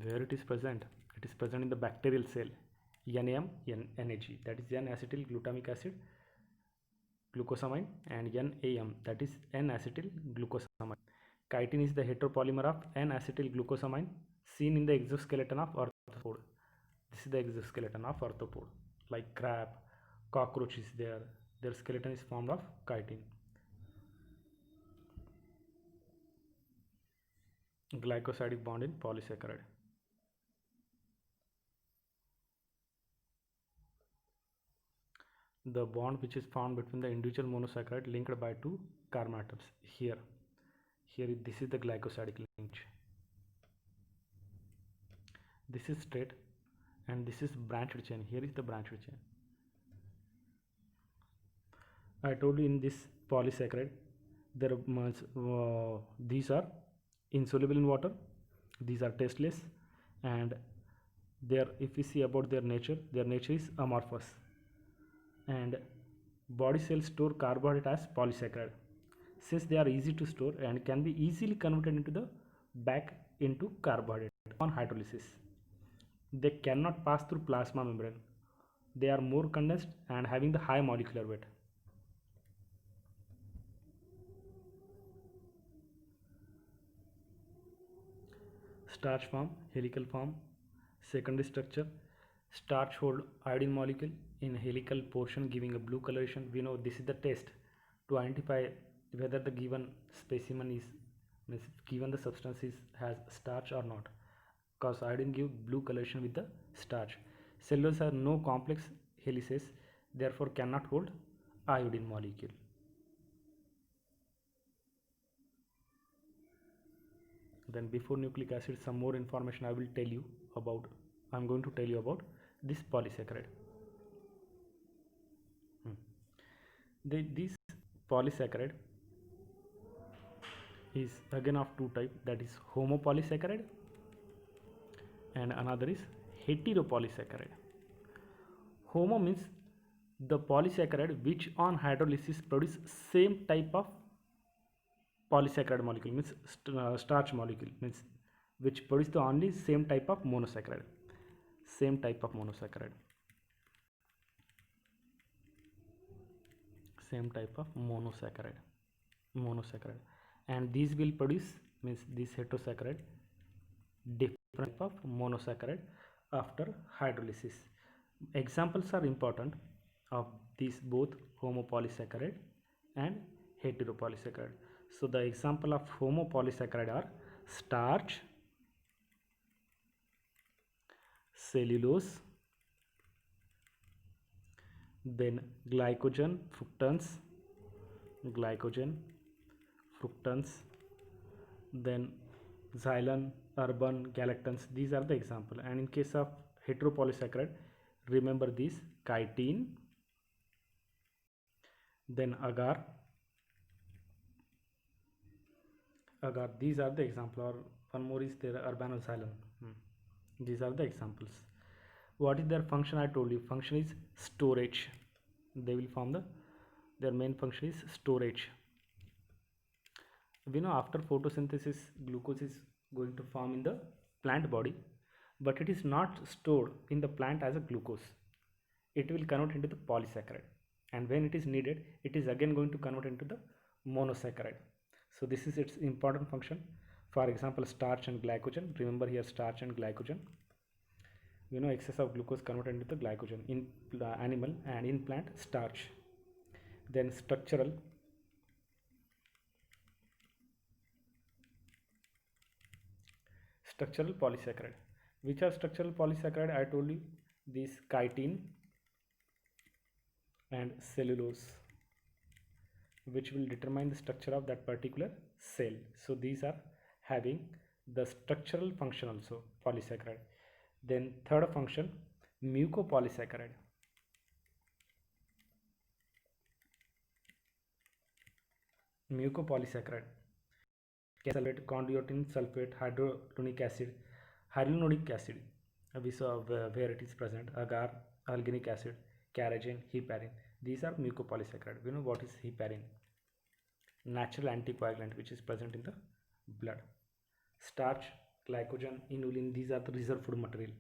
Where it is present? It is present in the bacterial cell. NAM, NAG, that is N-acetyl glutamic acid, glucosamine, and NAM, that is N-acetyl glucosamine. Chitin is the heteropolymer of N-acetyl glucosamine seen in the exoskeleton of arthropod. This is the exoskeleton of arthropod. Like crab, cockroach is there. Their skeleton is formed of chitin. Glycosidic bond in polysaccharide. The bond which is found between the individual monosaccharide linked by two carbon atoms. Here this is the glycosidic linkage. This is straight and this is branched chain. Here is the branched chain. I told you in this polysaccharide there these are insoluble in water, these are tasteless, and there, if we see about their nature is amorphous, and body cells store carbohydrate as polysaccharide. Since they are easy to store and can be easily converted into the back into carbohydrate on hydrolysis, they cannot pass through plasma membrane. They are more condensed and having the high molecular weight. Starch form, helical form, secondary structure. Starch hold iodine molecule in helical portion giving a blue coloration. We know this is the test to identify whether the given specimen is, given the substance has starch or not, because iodine give blue coloration with the starch. Cellulose are no complex helices, therefore cannot hold iodine molecule. Then before nucleic acid, some more information I will tell you about. I'm going to tell you about this polysaccharide. This polysaccharide is again of two type, that is homopolysaccharide and another is heteropolysaccharide. Homo means the polysaccharide which on hydrolysis produce same type of polysaccharide molecule, means starch molecule, means which produce the only same type of monosaccharide. Same type of monosaccharide. Same type of monosaccharide. And these will produce, means this heterosaccharide, different type of monosaccharide after hydrolysis. Examples are important of these both homopolysaccharide and heteropolysaccharide. So the example of homopolysaccharide are starch, cellulose, then glycogen, fructans, then xylene, urban, galactans. These are the example. And in case of heteropolysaccharide, remember these: chitin, then agar. These are the example. Or one more is there, urbanoxylon. These are the examples. What is their function? I told you function is storage. They will form their main function is storage. We know after photosynthesis glucose is going to form in the plant body, but it is not stored in the plant as a glucose. it will convert into the polysaccharide, and when it is needed it is again going to convert into the monosaccharide. So this is its important function. For example, starch and glycogen. Remember here, starch and glycogen, excess of glucose converted into the glycogen in animal, and in plant starch. Then structural polysaccharide. Which are structural polysaccharide? I told you, this chitin and cellulose, which will determine the structure of that particular cell. So these are having the structural function also, polysaccharide. Then third function, mucopolysaccharide. Mucopolysaccharide, sulfate, chondroitin sulfate, hyaluronic acid, we saw where it is present, agar, alginic acid, carrageen, heparin. These are mucopolysaccharide. We know what is heparin, natural anticoagulant which is present in the blood. Starch, glycogen, inulin, these are the reserve food material.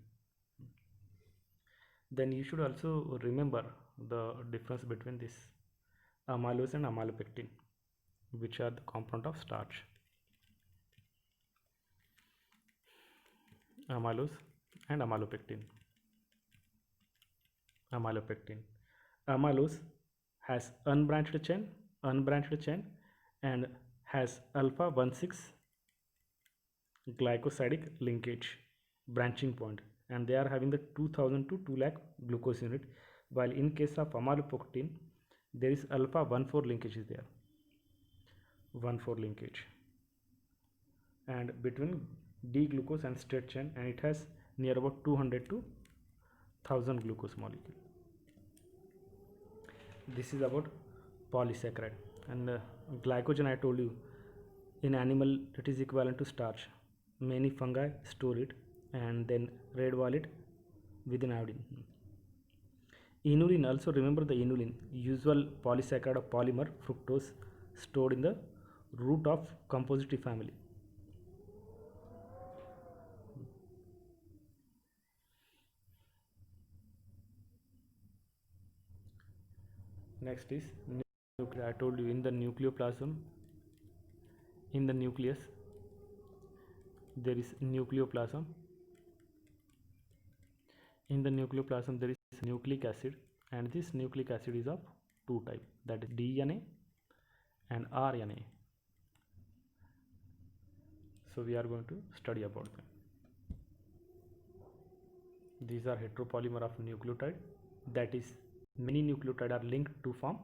Then you should also remember the difference between this amylose and amylopectin, which are the component of starch. Amylose and amylopectin. Amylose has unbranched chain and has alpha 1,6 glycosidic linkage branching point, and they are having the 2000 to 2 lakh glucose unit, while in case of amylopectin there is alpha 1,4 linkage is there, 1,4 linkage, and between D glucose and straight chain, and it has near about 200 to 1000 glucose molecule. This is about polysaccharide. And glycogen, I told you, in animal it is equivalent to starch. Many fungi store it and then red wall it within iodine. Inulin, also remember the inulin, usual polysaccharide of polymer fructose stored in the root of composite family. Next is nucleus. I told you, in the nucleoplasm, in the nucleus there is nucleoplasm. In the nucleoplasm there is nucleic acid, and this nucleic acid is of two types, that is DNA and RNA. So we are going to study about them. These are heteropolymer of nucleotide, that is many nucleotides are linked to form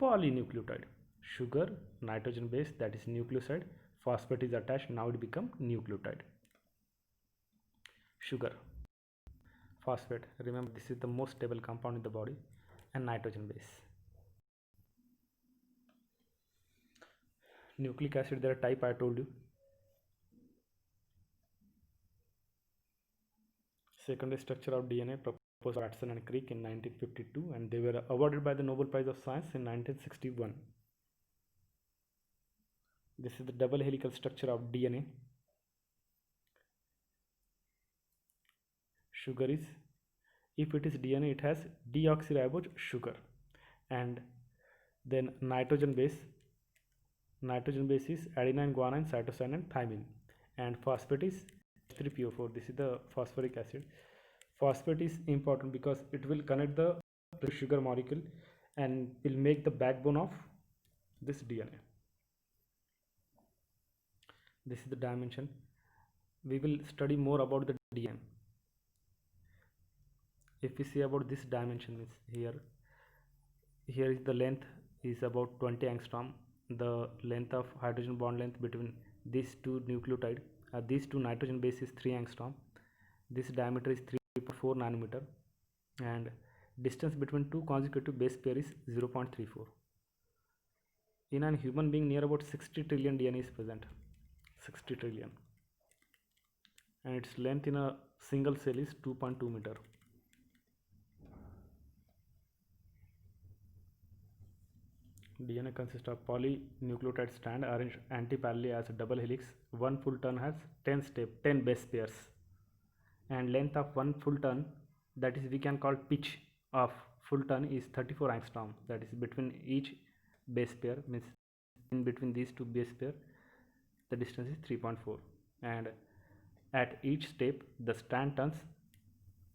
polynucleotide. Sugar, nitrogen base, that is nucleoside, phosphate is attached, now it become nucleotide. Sugar, phosphate, remember this is the most stable compound in the body, and nitrogen base. Nucleic acid, there are type I told you. Secondary structure of DNA proposed by Watson and Crick in 1952, and they were awarded by the Nobel Prize of Science in 1961. This is the double helical structure of DNA. Sugar is, if it is DNA, it has deoxyribose sugar, and then nitrogen base is adenine, guanine, cytosine, and thymine, and phosphate is 3PO4. This is the phosphoric acid. Phosphate is important because it will connect the sugar molecule and will make the backbone of this DNA. This is the dimension. We will study more about the DNA. If we see about this dimension, is here is the length is about 20 angstrom. The length of hydrogen bond length between these two nucleotide, these two nitrogen base is 3 angstrom. This diameter is 3.4 nanometer, and distance between two consecutive base pair is 0.34. In a human being, near about 60 trillion DNA is present, 60 trillion, and its length in a single cell is 2.2 meter. DNA consists of polynucleotide strand arranged antiparallelly as a double helix. One full turn has 10 base pairs, and length of one full turn, that is we can call pitch of full ton is 34 angstrom, that is between each base pair, means in between these two base pair the distance is 3.4, and at each step the stand turns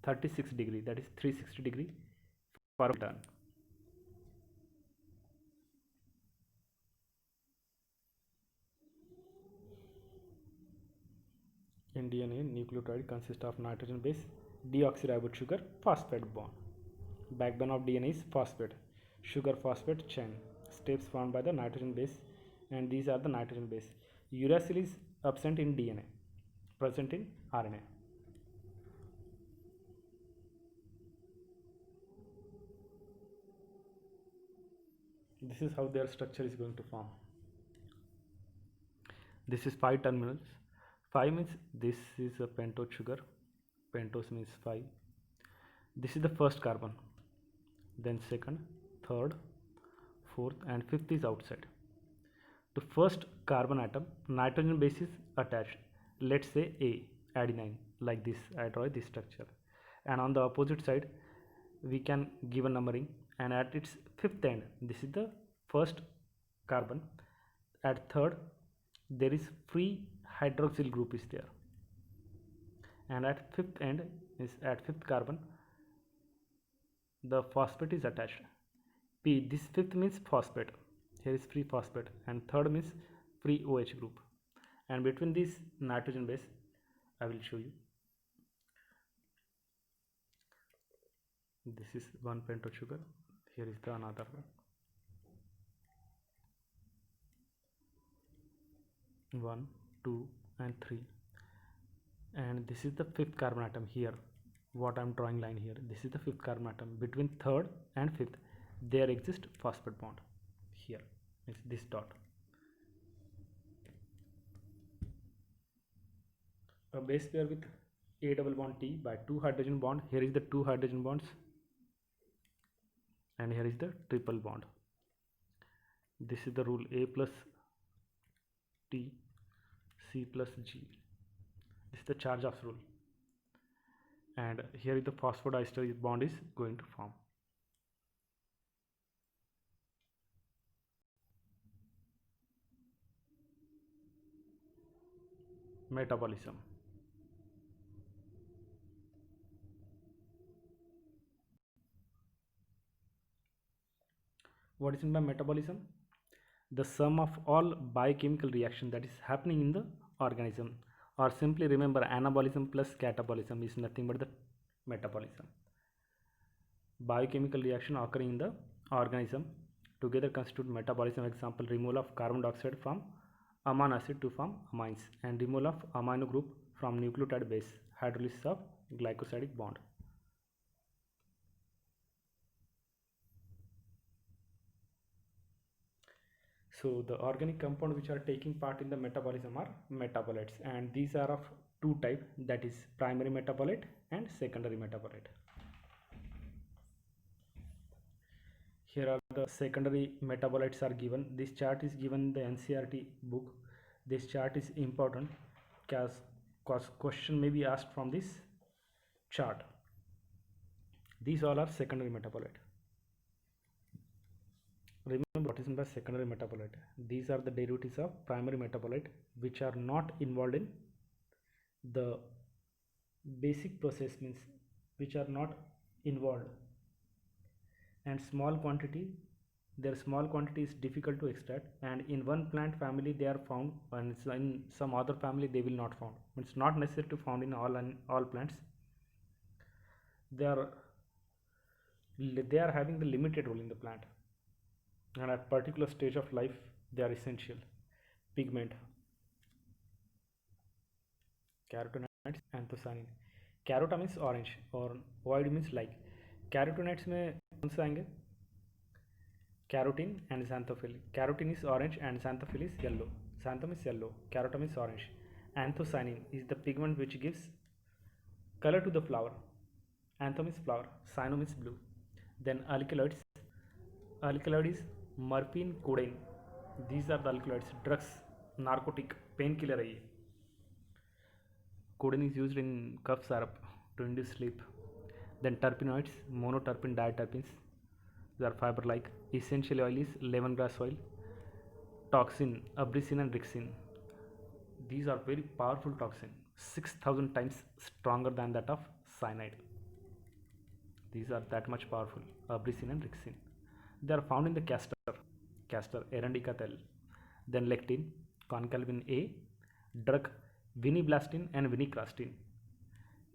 36 degree, that is 360 degree per turn. In DNA, nucleotide consists of nitrogen base, deoxyribose sugar, phosphate bond. Backbone of DNA is phosphate, sugar phosphate chain, steps formed by the nitrogen base, and these are the nitrogen base. Uracil is absent in DNA, present in RNA. This is how their structure is going to form. This is 5 terminals. 5 means this is a pentose sugar. Pentose means 5. This is the first carbon. Then second, third, fourth, and fifth is outside. To first carbon atom, nitrogen base is attached. Let's say A, adenine, like this. I draw this structure. And on the opposite side, we can give a numbering. And at its fifth end, this is the first carbon. At third, there is free hydroxyl group is there. And at fifth end, is at fifth carbon, the phosphate is attached. P, this fifth means phosphate. Here is free phosphate, and third means free OH group. And between this nitrogen base, I will show you. This is one pentose sugar. Here is the another one. 1, 2, and 3. And this is the fifth carbon atom here. What I am drawing line here. This is the fifth carbon atom. Between third and fifth, there exists phosphate bond. Here is this dot. A base pair with A double bond T by 2 hydrogen bond. Here is the 2 hydrogen bonds, and here is the triple bond. This is the rule: A plus T, C plus G. This is the Chargaff's rule. And here is the phosphodiester bond is going to form. Metabolism. What is meant by metabolism? The sum of all biochemical reaction that is happening in the organism, or simply remember, anabolism plus catabolism is nothing but the metabolism. Biochemical reaction occurring in the organism together constitute metabolism. Example: removal of carbon dioxide from amino acid to form amines, and removal of amino group from nucleotide base, hydrolysis of glycosidic bond. So the organic compound which are taking part in the metabolism are metabolites, and these are of two type, that is primary metabolite and secondary metabolite. Here are the secondary metabolites are given. This chart is given in the NCERT book. This chart is important because question may be asked from this chart. These all are secondary metabolite. Remember what is meant by secondary metabolite. These are the derivatives of primary metabolite which are not involved in the basic process, means which are not involved, and small quantity, their small quantity is difficult to extract, and in one plant family they are found, and in some other family they will not found. It's not necessary to found in all plants. They are having the limited role in the plant, and at particular stage of life they are essential. Pigment, carotenoids, anthocyanin. Carota means orange और oid means like. Carotenoids में कौन से आएंगे? Carotene and xanthophyll. Carotene is orange and xanthophyll is yellow. Xanthum is yellow, carotam is orange. Anthocyanin is the pigment which gives color to the flower. Anthum is flower, cyanum is blue. Then alkaloids. Alkaloid is morphine, codeine. These are the alkaloids. Drugs, narcotic, painkiller है ये. Codeine is used in cough syrup to induce sleep. Then terpenoids, monoterpene, diterpenes, they are fiber like. Essential oil is lemongrass oil. Toxin, abricin and rixin, these are very powerful toxin, 6000 times stronger than that of cyanide. These are that much powerful, abricin and rixin. They are found in the castor arendica tel. Then lectin, concalvin A, drug viniblastin and vinicrastin.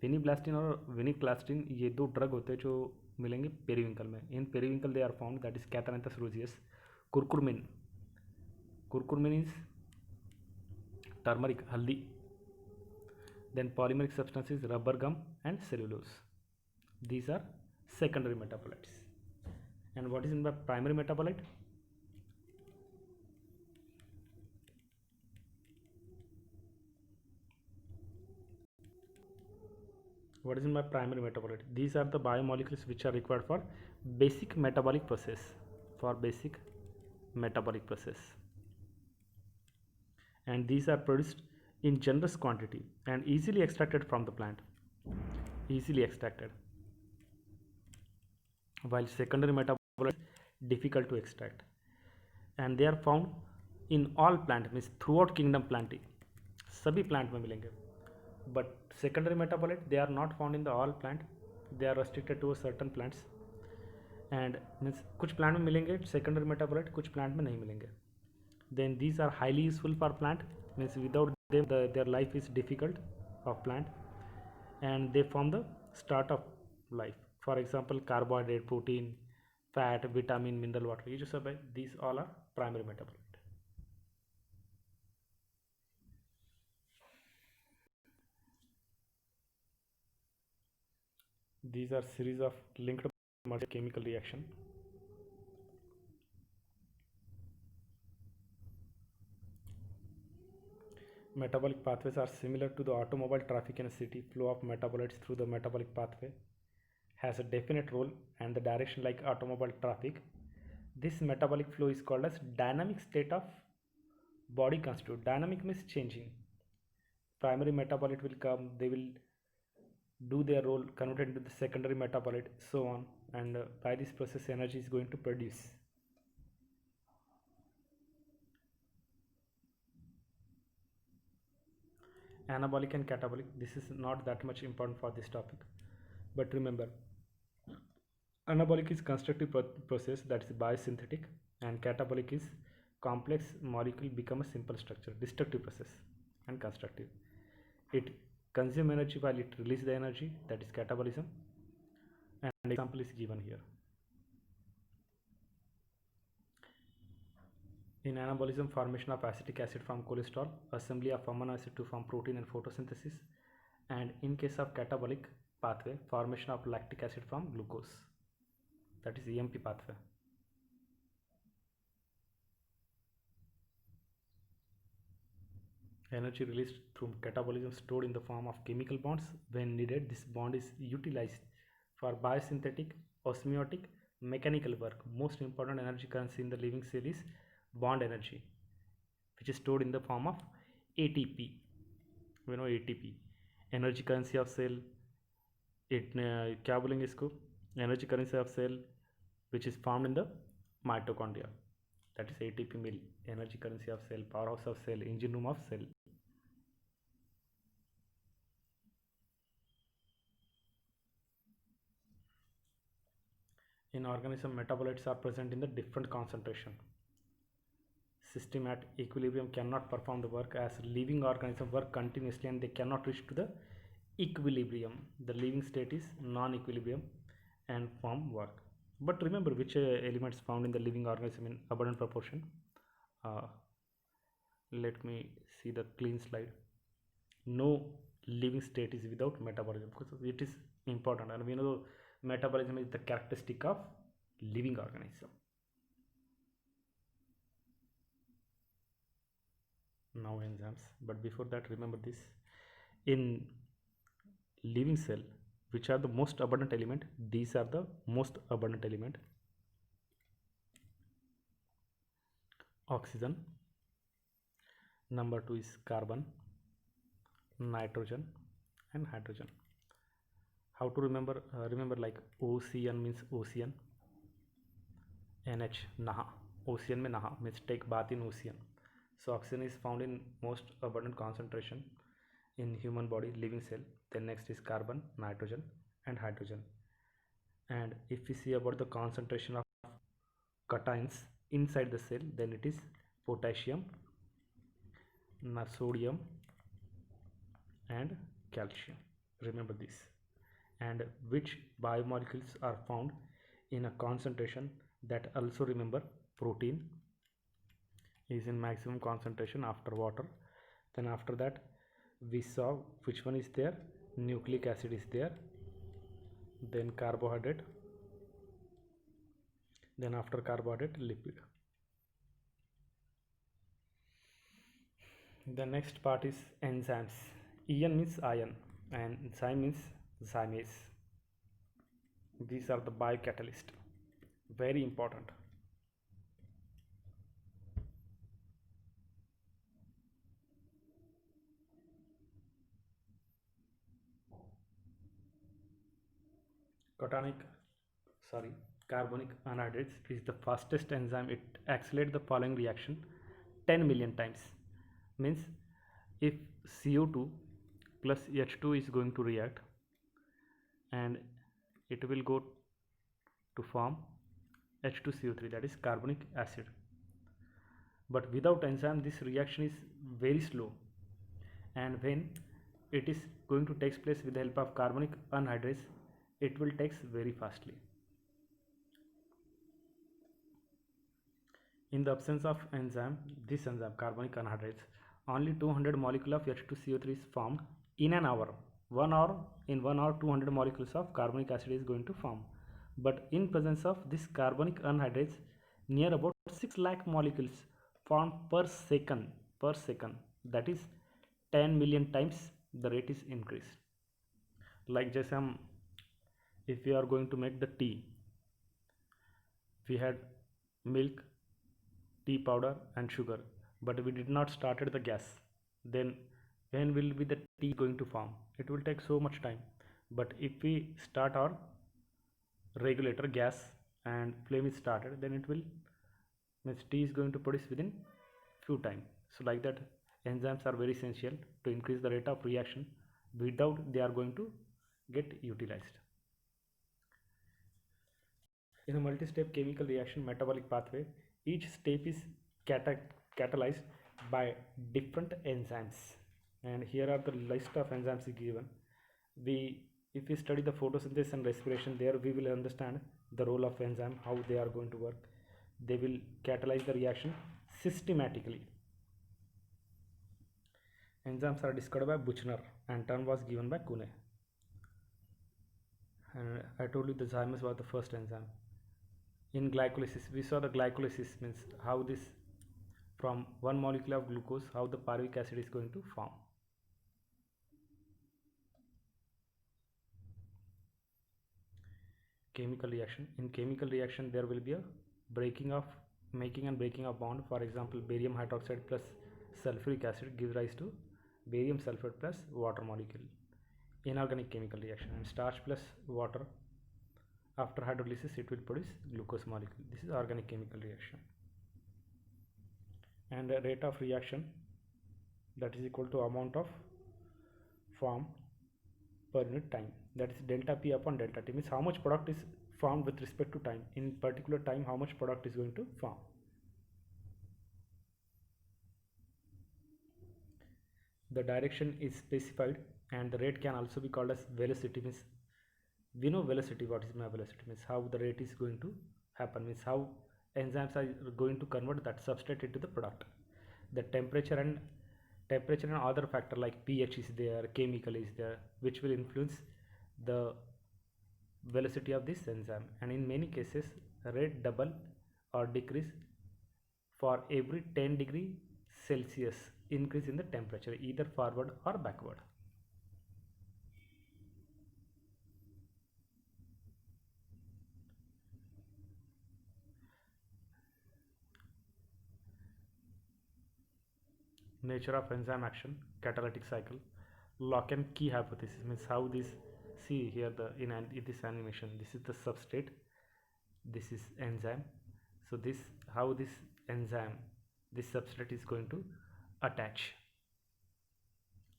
विनीब्लास्टिन और विनीक्लास्टिन ये दो drug होते हैं जो मिलेंगे periwinkle में. In periwinkle they are found that is Catharanthus roseus. Curcumin, curcumin is turmeric, haldi. Then polymeric substances, rubber gum and cellulose. These are secondary metabolites. And what is in the primary metabolite? What is in my primary metabolite? These are the biomolecules which are required for basic metabolic process. And these are produced in generous quantity and easily extracted from the plant. While secondary metabolites difficult to extract, and they are found in all plant, means throughout kingdom planting, सभी plant में मिलेंगे. But secondary metabolite they are not found in the all plant, they are restricted to certain plants. And means कुछ plant में मिलेंगे secondary metabolite, कुछ plant में नहीं मिलेंगे. Then these are highly useful for plant, means without them their life is difficult of plant, and they form the start of life. For example, carbohydrate, protein, fat, vitamin, mineral, water, ये जो सब है, these all are primary metabolite. These are series of linked chemical reaction. Metabolic pathways are similar to the automobile traffic in a city. Flow of metabolites through the metabolic pathway has a definite role and the direction like automobile traffic. This metabolic flow is called as dynamic state of body constitute. Dynamic means changing. Primary metabolite will come, they will do their role, converted into the secondary metabolite, so on, and by this process energy is going to produce. Anabolic and catabolic, this is not that much important for this topic, but remember, anabolic is constructive process, that is biosynthetic, and catabolic is complex molecule become a simple structure, destructive process and constructive. It consume energy while it release the energy, that is catabolism, and an example is given here. In anabolism, formation of acetic acid from cholesterol, assembly of amino acid to form protein and photosynthesis, and in case of catabolic pathway, formation of lactic acid from glucose, that is EMP pathway. Energy released through catabolism stored in the form of chemical bonds. When needed, this bond is utilized for biosynthetic, osmotic, mechanical work. Most important energy currency in the living cell is bond energy, which is stored in the form of ATP. We know ATP, energy currency of cell. क्या बोलेंगे इसको, energy currency of cell which is formed in the mitochondria, that is ATP mill, energy currency of cell, powerhouse of cell, engine room of cell. In organism, metabolites are present in the different concentration. System at equilibrium cannot perform the work, as living organisms work continuously and they cannot reach to the equilibrium. The living state is non-equilibrium and form work. But remember which elements found in the living organism in abundant proportion. Let me see the clean slide. No living state is without metabolism, because it is important, and we know metabolism is the characteristic of living organism. Now enzymes, but before that remember this, in living cell, which are the most abundant element? These are the most abundant element: oxygen, number 2 is carbon, nitrogen and hydrogen. How to remember? Remember, like ocean means ocean, NH naha, ocean में naha means take bath in ocean. So oxygen is found in most abundant concentration in human body living cell. Then next is carbon, nitrogen and hydrogen. And if we see about the concentration of cations inside the cell, then it is potassium, sodium and calcium. Remember this. And which biomolecules are found in a concentration, that also remember, protein is in maximum concentration after water. Then after that we saw which one is there, nucleic acid is there, then carbohydrate, then after carbohydrate lipid. The next part is enzymes. En means ion and zyme means zymase. These are the biocatalyst, very important. Cotonic, sorry, carbonic anhydrase is the fastest enzyme. It accelerates the following reaction 10 million times. Means if CO2 plus H2 is going to react, and it will go to form H2CO3, that is carbonic acid. But without enzyme this reaction is very slow, and when it is going to take place with the help of carbonic anhydrase, it will takes very fastly. In the absence of enzyme, this enzyme carbonic anhydrase, only 200 molecule of H2CO3 is formed in an hour. 1 hour, in 1 hour 200 molecules of carbonic acid is going to form. But in presence of this carbonic anhydrase, near about 6 lakh molecules formed per second, that is 10 million times the rate is increased. Like जैसे हम, if we are going to make the tea, we had milk, tea powder and sugar, but we did not started the gas. Then when will be the tea going to form? It will take so much time. But if we start our regulator gas and flame is started, then it will, means tea is going to produce within few time. So like that, enzymes are very essential to increase the rate of reaction. Without they are going to get utilized. In a multi-step chemical reaction metabolic pathway, each step is catalyzed by different enzymes. And here are the list of enzymes given. If we study the photosynthesis and respiration, there we will understand the role of enzyme, how they are going to work. They will catalyze the reaction systematically. Enzymes are discovered by Buchner and term was given by Kuhne. And I told you the zymase was the first enzyme. In glycolysis, we saw the glycolysis means how this, from one molecule of glucose, how the pyruvic acid is going to form. Chemical reaction. In chemical reaction, there will be a making and breaking of bond. For example, barium hydroxide plus sulfuric acid gives rise to barium sulfate plus water molecule. Inorganic chemical reaction. And starch plus water, after hydrolysis it will produce glucose molecule. This is organic chemical reaction. And the rate of reaction, that is equal to amount of form per unit time, that is delta P upon delta T, means how much product is formed with respect to time. In particular time, how much product is going to form. The direction is specified, and the rate can also be called as velocity. Means we know velocity, what is my velocity, means how the rate is going to happen, means how enzymes are going to convert that substrate into the product. The temperature and other factor like pH is there, chemical is there, which will influence the velocity of this enzyme. And in many cases, rate double or decrease for every 10 degree Celsius increase in the temperature, either forward or backward. Nature of enzyme action, catalytic cycle. Lock and key hypothesis, means how this See here in this animation, this is the substrate, this is enzyme. So this how this enzyme, this substrate is going to attach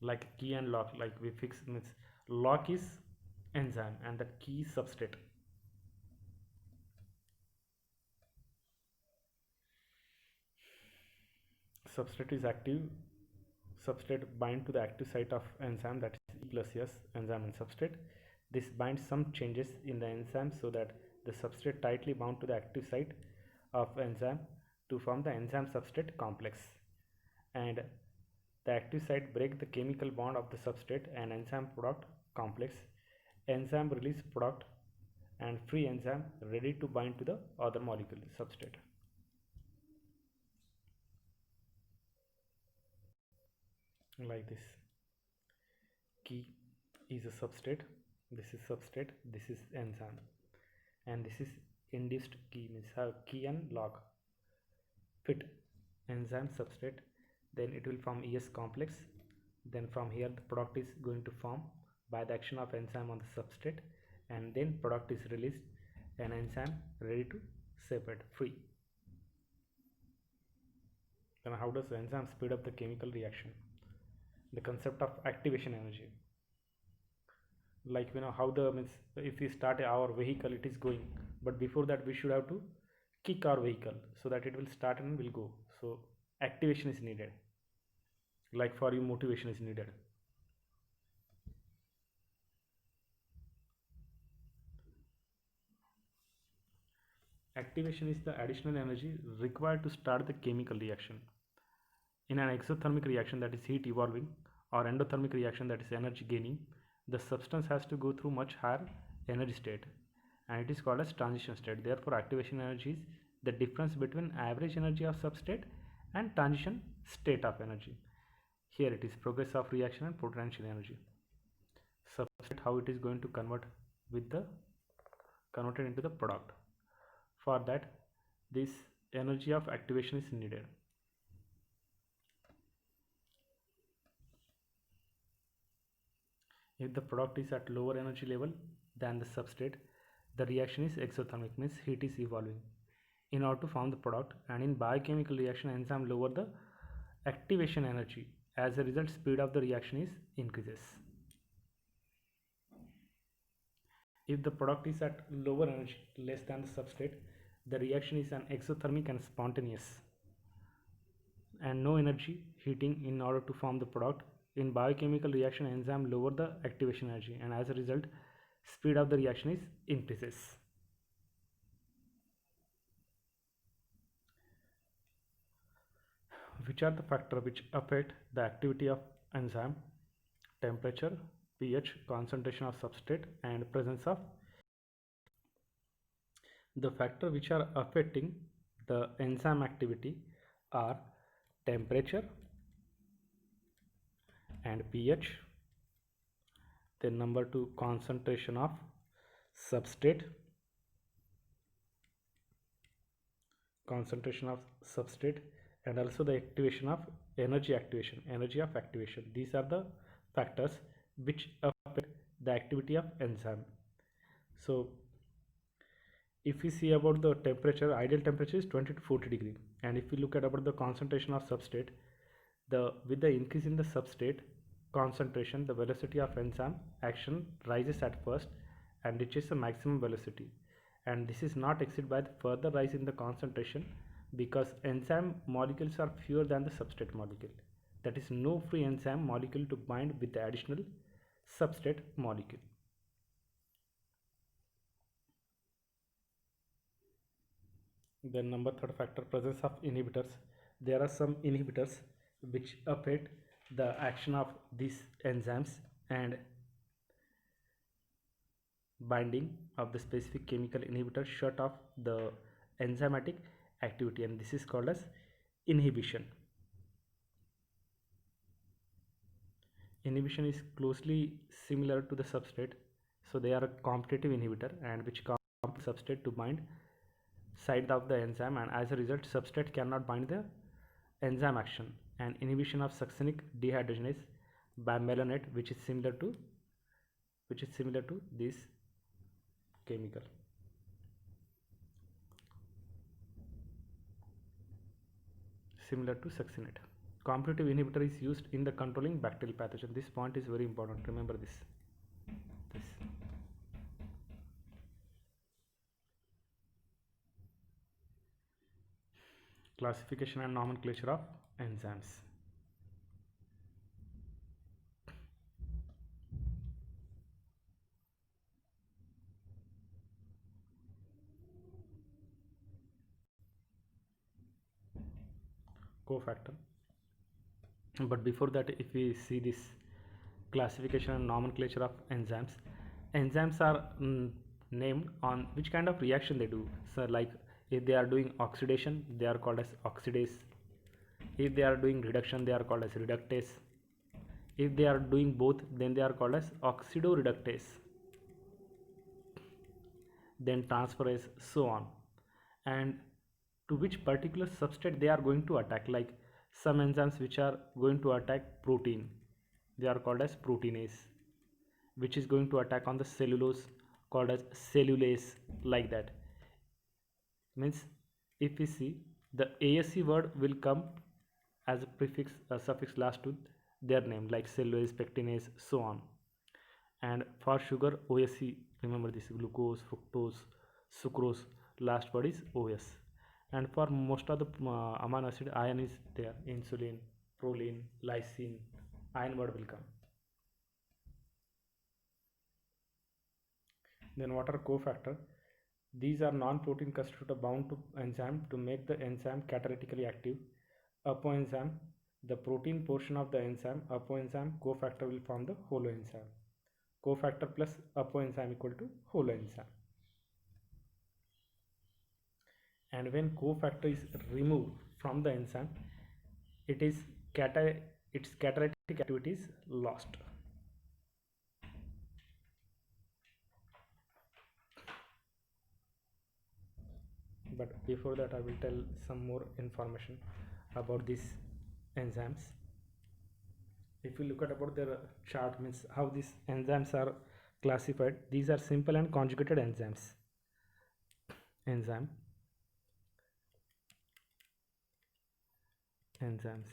like key and lock, like we fix means lock is enzyme and the key is substrate. Substrate is active, substrate bind to the active site of enzyme, that is E plus S, enzyme and substrate. This binds some changes in the enzyme so that the substrate tightly bound to the active site of enzyme to form the enzyme substrate complex, and the active site break the chemical bond of the substrate and enzyme product complex. Enzyme release product and free enzyme ready to bind to the other molecule substrate. Like this, key is a substrate, this is substrate, this is enzyme, and this is induced key, means have key and log fit enzyme substrate, then it will form ES complex. Then from here the product is going to form by the action of enzyme on the substrate, and then product is released and enzyme ready to separate free. Then how does the enzyme speed up the chemical reaction? The concept of activation energy, like how the means if we start our vehicle, it is going, but before that we should have to kick our vehicle so that it will start and will go. So activation is needed, like for you motivation is needed. Activation is the additional energy required to start the chemical reaction. In an exothermic reaction, that is heat evolving, or endothermic reaction, that is energy gaining, the substance has to go through much higher energy state, and it is called as transition state. Therefore activation energy is the difference between average energy of substrate and transition state of energy. Here it is progress of reaction and potential energy. Substrate, how it is going to converted into the product. For that, this energy of activation is needed. If the product is at lower energy level than the substrate, the reaction is exothermic, means heat is evolving in order to form the product, and in biochemical reaction enzyme lower the activation energy. As a result, speed of the reaction is increases. If the product is at lower energy, less than the substrate, the reaction is an exothermic and spontaneous, and no energy heating in order to form the product. In biochemical reaction, enzyme lower the activation energy, and as a result, speed of the reaction is increases. Which are the factors which affect the activity of enzyme? Temperature, pH, concentration of substrate, and presence of. The factors which are affecting the enzyme activity are temperature and pH. Then number 2, concentration of substrate, and also the activation of energy of activation. These are the factors which affect the activity of enzyme. So if we see about the temperature, ideal temperature is 20 to 40 degree, and if we look at about the concentration of substrate, with the increase in the substrate concentration, the velocity of enzyme action rises at first and reaches a maximum velocity, and this is not exceeded by the further rise in the concentration, because enzyme molecules are fewer than the substrate molecule. That is, no free enzyme molecule to bind with the additional substrate molecule. Then number 3rd factor, presence of inhibitors. There are some inhibitors which affect the action of these enzymes and binding of the specific chemical inhibitor shut off the enzymatic activity, and this is called as inhibition. Inhibition is closely similar to the substrate, so they are a competitive inhibitor and which compel substrate to bind side of the enzyme, and as a result substrate cannot bind the enzyme action. And inhibition of succinic dehydrogenase by malonate, which is similar to which is similar to this chemical. Similar to succinate. Competitive inhibitor is used in the controlling bacterial pathogen. This point is very important. Remember this. Classification and nomenclature of enzymes. Cofactor. But before that, if we see this classification and nomenclature of enzymes are named on which kind of reaction they do. So like if they are doing oxidation, they are called as oxidase. If they are doing reduction, they are called as reductase. If they are doing both, then they are called as oxidoreductase, then transferase, so on. And to which particular substrate they are going to attack, like some enzymes which are going to attack protein, they are called as proteinase, which is going to attack on the cellulose, called as cellulase, like that. Means if we see, the ASC word will come as a prefix, a suffix last to their name, like cellulase, pectinase, so on. And for sugar, OSC, remember this: glucose, fructose, sucrose, last word is OS. And for most of the amino acid, ion is there: insulin, proline, lysine, ion word will come. Then what are cofactor? These are non-protein constitutive bound to enzyme to make the enzyme catalytically active. Apoenzyme, the protein portion of the enzyme, apoenzyme, cofactor will form the holoenzyme. Cofactor plus apoenzyme equal to holoenzyme. And when cofactor is removed from the enzyme, its catalytic activity is lost. But before that, I will tell some more information about these enzymes. If you look at about their chart, means how these enzymes are classified. These are simple and conjugated enzymes. Enzymes. Enzymes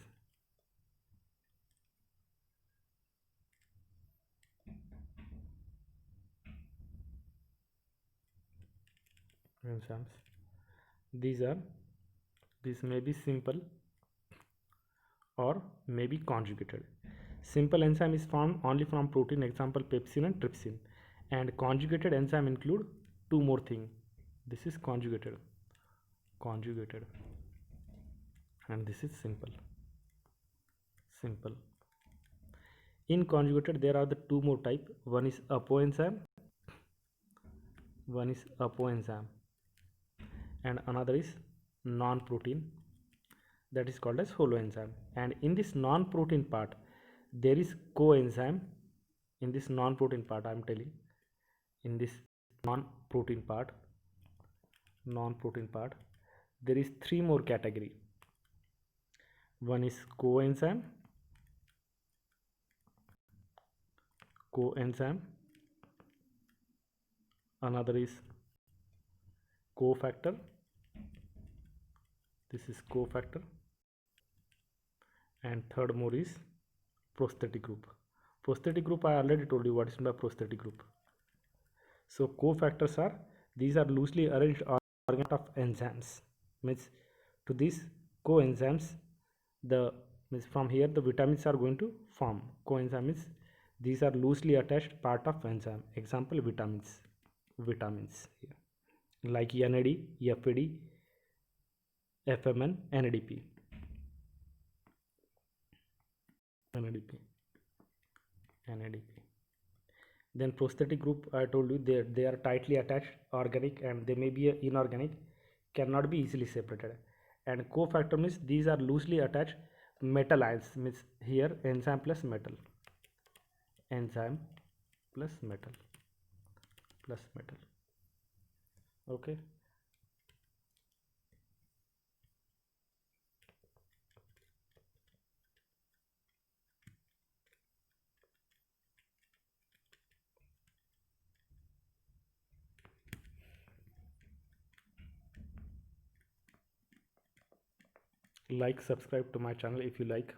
these may be simple or may be conjugated. Simple enzyme is formed only from protein, example pepsin and trypsin. And conjugated enzyme include two more things. This is conjugated, and this is simple. In conjugated, there are the two more type. One is apoenzyme, and another is non-protein, that is called as holoenzyme. And in this non-protein part, there is coenzyme. In this non-protein part, I am telling, in this non-protein part, there is three more category. One is coenzyme, another is cofactor, this is cofactor, and third more is prosthetic group. Prosthetic group, I already told you what is the prosthetic group. So cofactors are, these are loosely arranged organelles of enzymes. Means to these coenzymes, means from here the vitamins are going to form. Coenzyme means these are loosely attached part of enzyme. Example, vitamins here, like NAD, FAD, FMN, NADP. Then prosthetic group, I told you, they are tightly attached, organic, and they may be inorganic, cannot be easily separated. And cofactor means these are loosely attached metal ions, means here enzyme plus metal, okay. like, subscribe to my channel if you like.